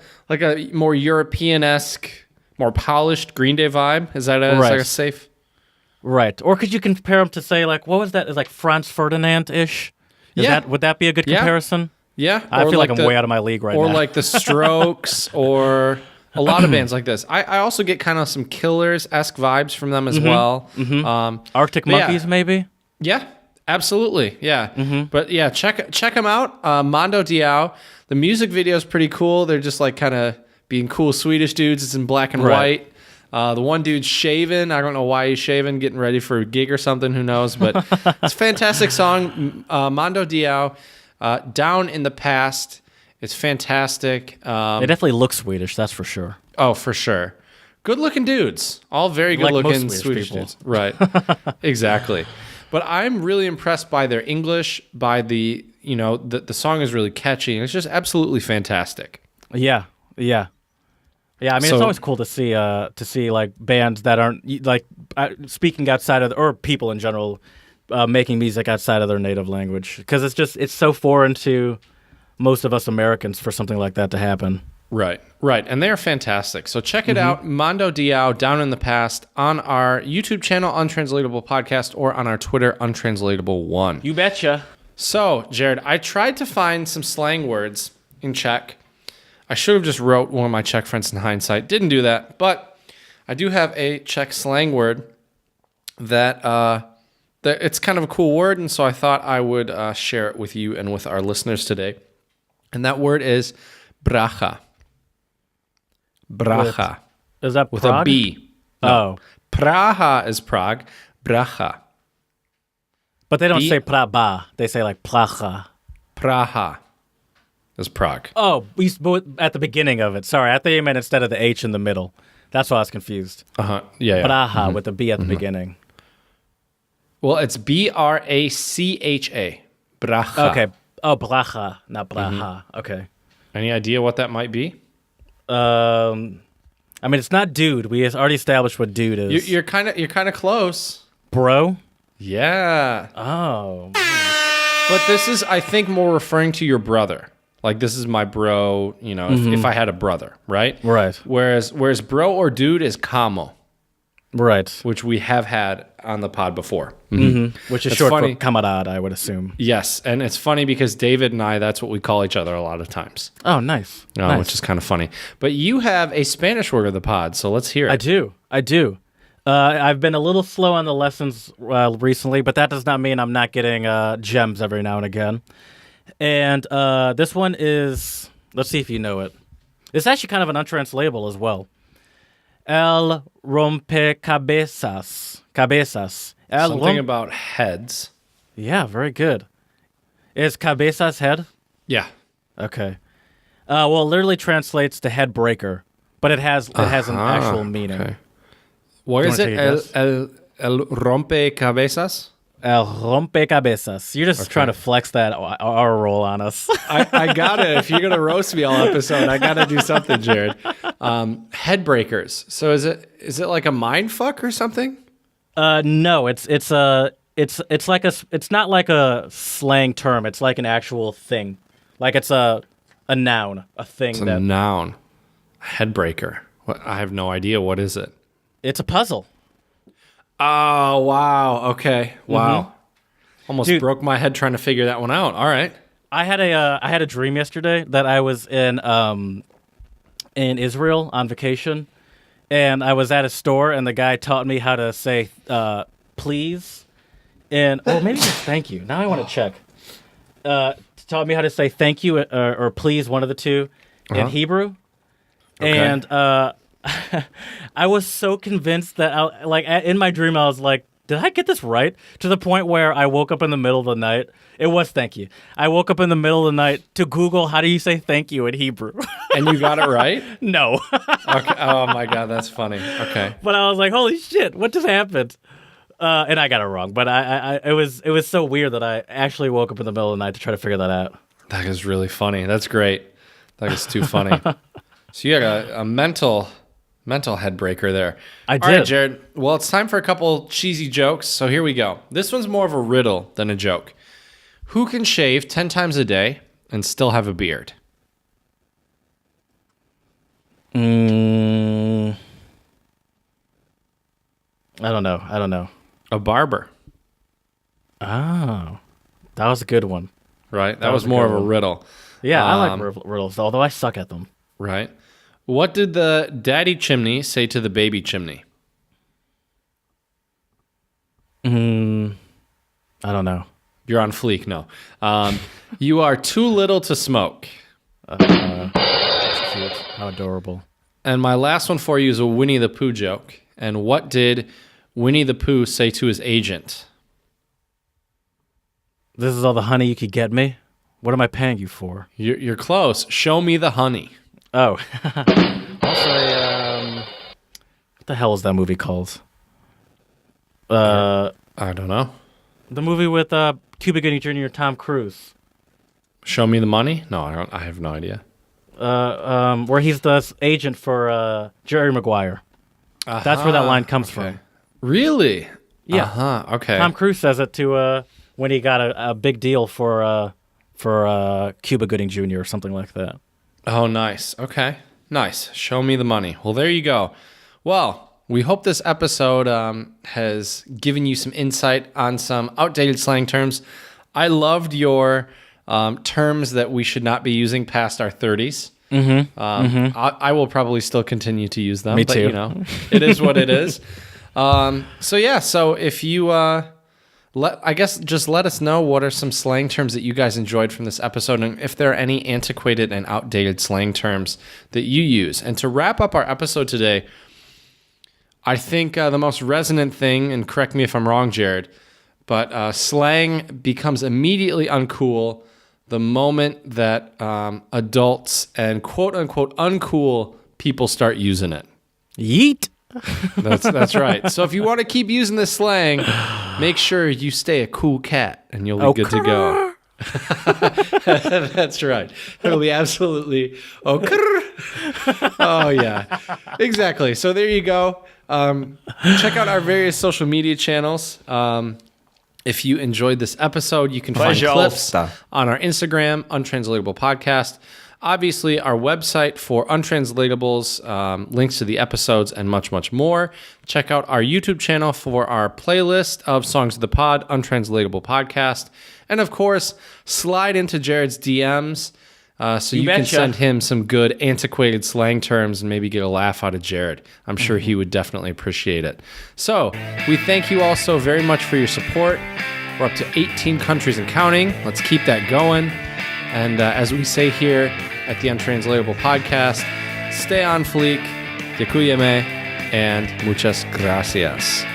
more European-esque, more polished Green Day vibe. Is that a safe? Right. Or could you compare them to say like, what was that? Is like Franz Ferdinand-ish? Would that be a good comparison? Yeah. I feel like I'm way out of my league right now. Or like the Strokes, or a lot of bands like this. I also get kind of some Killers-esque vibes from them as well. Mm-hmm. Arctic Monkeys, maybe? Yeah, absolutely. Yeah. Mm-hmm. But yeah, check them out. Mando Diao. The music video is pretty cool. They're just like kind of being cool Swedish dudes. It's in black and white. The one dude's shaven. I don't know why he's shaven, getting ready for a gig or something. Who knows? But it's a fantastic song. Mando Diao, Down in the Past. It's fantastic. They definitely look Swedish, that's for sure. Oh, for sure. Good-looking dudes. All very good-looking most Swedish people. dudes. Right. Exactly. But I'm really impressed by their English, by the song is really catchy, and it's just absolutely fantastic. Yeah. I mean, it's always cool to see like bands that aren't like speaking outside of or people in general making music outside of their native language, because it's so foreign to most of us Americans for something like that to happen. Right. And they're fantastic. So check it out, Mando Diao, Down in the Past, on our YouTube channel, Untranslatable Podcast, or on our Twitter, Untranslatable1. You betcha. So, Jared, I tried to find some slang words in Czech. I should have just wrote one of my Czech friends in hindsight. Didn't do that, but I do have a Czech slang word that it's kind of a cool word, and so I thought I would share it with you and with our listeners today. And that word is bracha. Bracha. Is that with Prague? a B? No. Oh. Praha is Prague. Bracha. But they don't say Praba. They say like Praha. Praha is Prague. Oh, at the beginning of it. Sorry, I thought you meant instead of the H in the middle. That's why I was confused. Yeah. Praha with the B at the beginning. Well, it's Bracha. Bracha. Okay. Oh, Bracha, not Braha. Okay. Any idea what that might be? I mean, it's not dude. We already established what dude is. You're kind of close. Bro? Yeah. Oh. But this is, I think, more referring to your brother. Like, this is my bro, if I had a brother, right? Right. Whereas bro or dude is kamo, Right. which we have had on the pod before. Which is It's short funny. for kamarad, I would assume. Yes, and it's funny because David and I, that's what we call each other a lot of times, Oh, nice. which is kind of funny. But you have a Spanish word of the pod, so let's hear it. I do. I've been a little slow on the lessons recently, but that does not mean I'm not getting gems every now and again. And this one is, let's see if you know it. It's actually kind of an untranslatable as well. El rompecabezas. Cabezas. Something about heads. Yeah, very good. Is cabezas head? Yeah. Okay. Well, it literally translates to head breaker, but it has an actual meaning. Okay. What is wanna it? take a El rompecabezas? El rompecabezas. You're just trying to flex that R roll on us. I got it. If you're going to roast me all episode, I got to do something, Jared. Head breakers. So is it like a mind fuck or something? No, it's not like a slang term. It's like an actual thing. Like it's a noun, a thing It's a noun. Head breaker. I have no idea. What is it? It's a puzzle. Oh, wow. Okay. Wow. Almost Dude. broke my head trying to figure that one out. All right. I had a dream yesterday that I was in Israel on vacation, and I was at a store, and the guy taught me how to say please, and maybe just thank you. Now I want to check. Taught me how to say thank you or please, one of the two, in Hebrew, and I was so convinced that in my dream I was like, did I get this right? To the point where I woke up in the middle of the night. It was thank you. I woke up in the middle of the night to Google how do you say thank you in Hebrew. And you got it right? No. Okay. Oh, my God. That's funny. Okay. But I was like, holy shit, what just happened? And I got it wrong. But it was so weird that I actually woke up in the middle of the night to try to figure that out. That is really funny. That's great. That is too funny. So you had a mental head breaker there. I did. All right, Jared. Well, it's time for a couple cheesy jokes. So here we go. This one's more of a riddle than a joke. Who can shave 10 times a day and still have a beard? I don't know. A barber. Oh, that was a good one. Right? That was more of a riddle. Yeah, I like riddles, although I suck at them. Right? What did the daddy chimney say to the baby chimney? I don't know. You're on fleek. No. You are too little to smoke. That's cute. How adorable. And my last one for you is a Winnie the Pooh joke. And what did Winnie the Pooh say to his agent? This is all the honey you could get me? What am I paying you for? You're close. Show me the honey. Oh. I'll say, what the hell is that movie called? I don't know. The movie with Cuba Gooding Jr. and Tom Cruise. Show me the money? No, I don't. I have no idea. Where he's the agent for Jerry Maguire. That's where that line comes from. Really? Yeah. Uh-huh. Okay. Tom Cruise says it to when he got a big deal for Cuba Gooding Jr. or something like that. Oh, nice. Okay. Nice. Show me the money. Well, there you go. Well, we hope this episode has given you some insight on some outdated slang terms. I loved your terms that we should not be using past our 30s. I will probably still continue to use them. Me but, too. You know, it is what it is. So if you... just let us know what are some slang terms that you guys enjoyed from this episode, and if there are any antiquated and outdated slang terms that you use. And to wrap up our episode today, I think the most resonant thing, and correct me if I'm wrong, Jared, but slang becomes immediately uncool the moment that adults and quote-unquote uncool people start using it. Yeet. That's right. So if you want to keep using this slang, make sure you stay a cool cat and you'll be good to go. That's right. It'll be absolutely okay. Oh, yeah. Exactly. So there you go. Check out our various social media channels. If you enjoyed this episode, you can find clips on our Instagram, Untranslatable Podcast. Obviously, our website for Untranslatables, links to the episodes, and much, much more. Check out our YouTube channel for our playlist of Songs of the Pod, Untranslatable Podcast. And, of course, slide into Jared's DMs so you can send him some good antiquated slang terms and maybe get a laugh out of Jared. I'm sure he would definitely appreciate it. So we thank you all so very much for your support. We're up to 18 countries and counting. Let's keep that going. And as we say here at the Untranslatable Podcast, stay on fleek, děkujeme, and muchas gracias.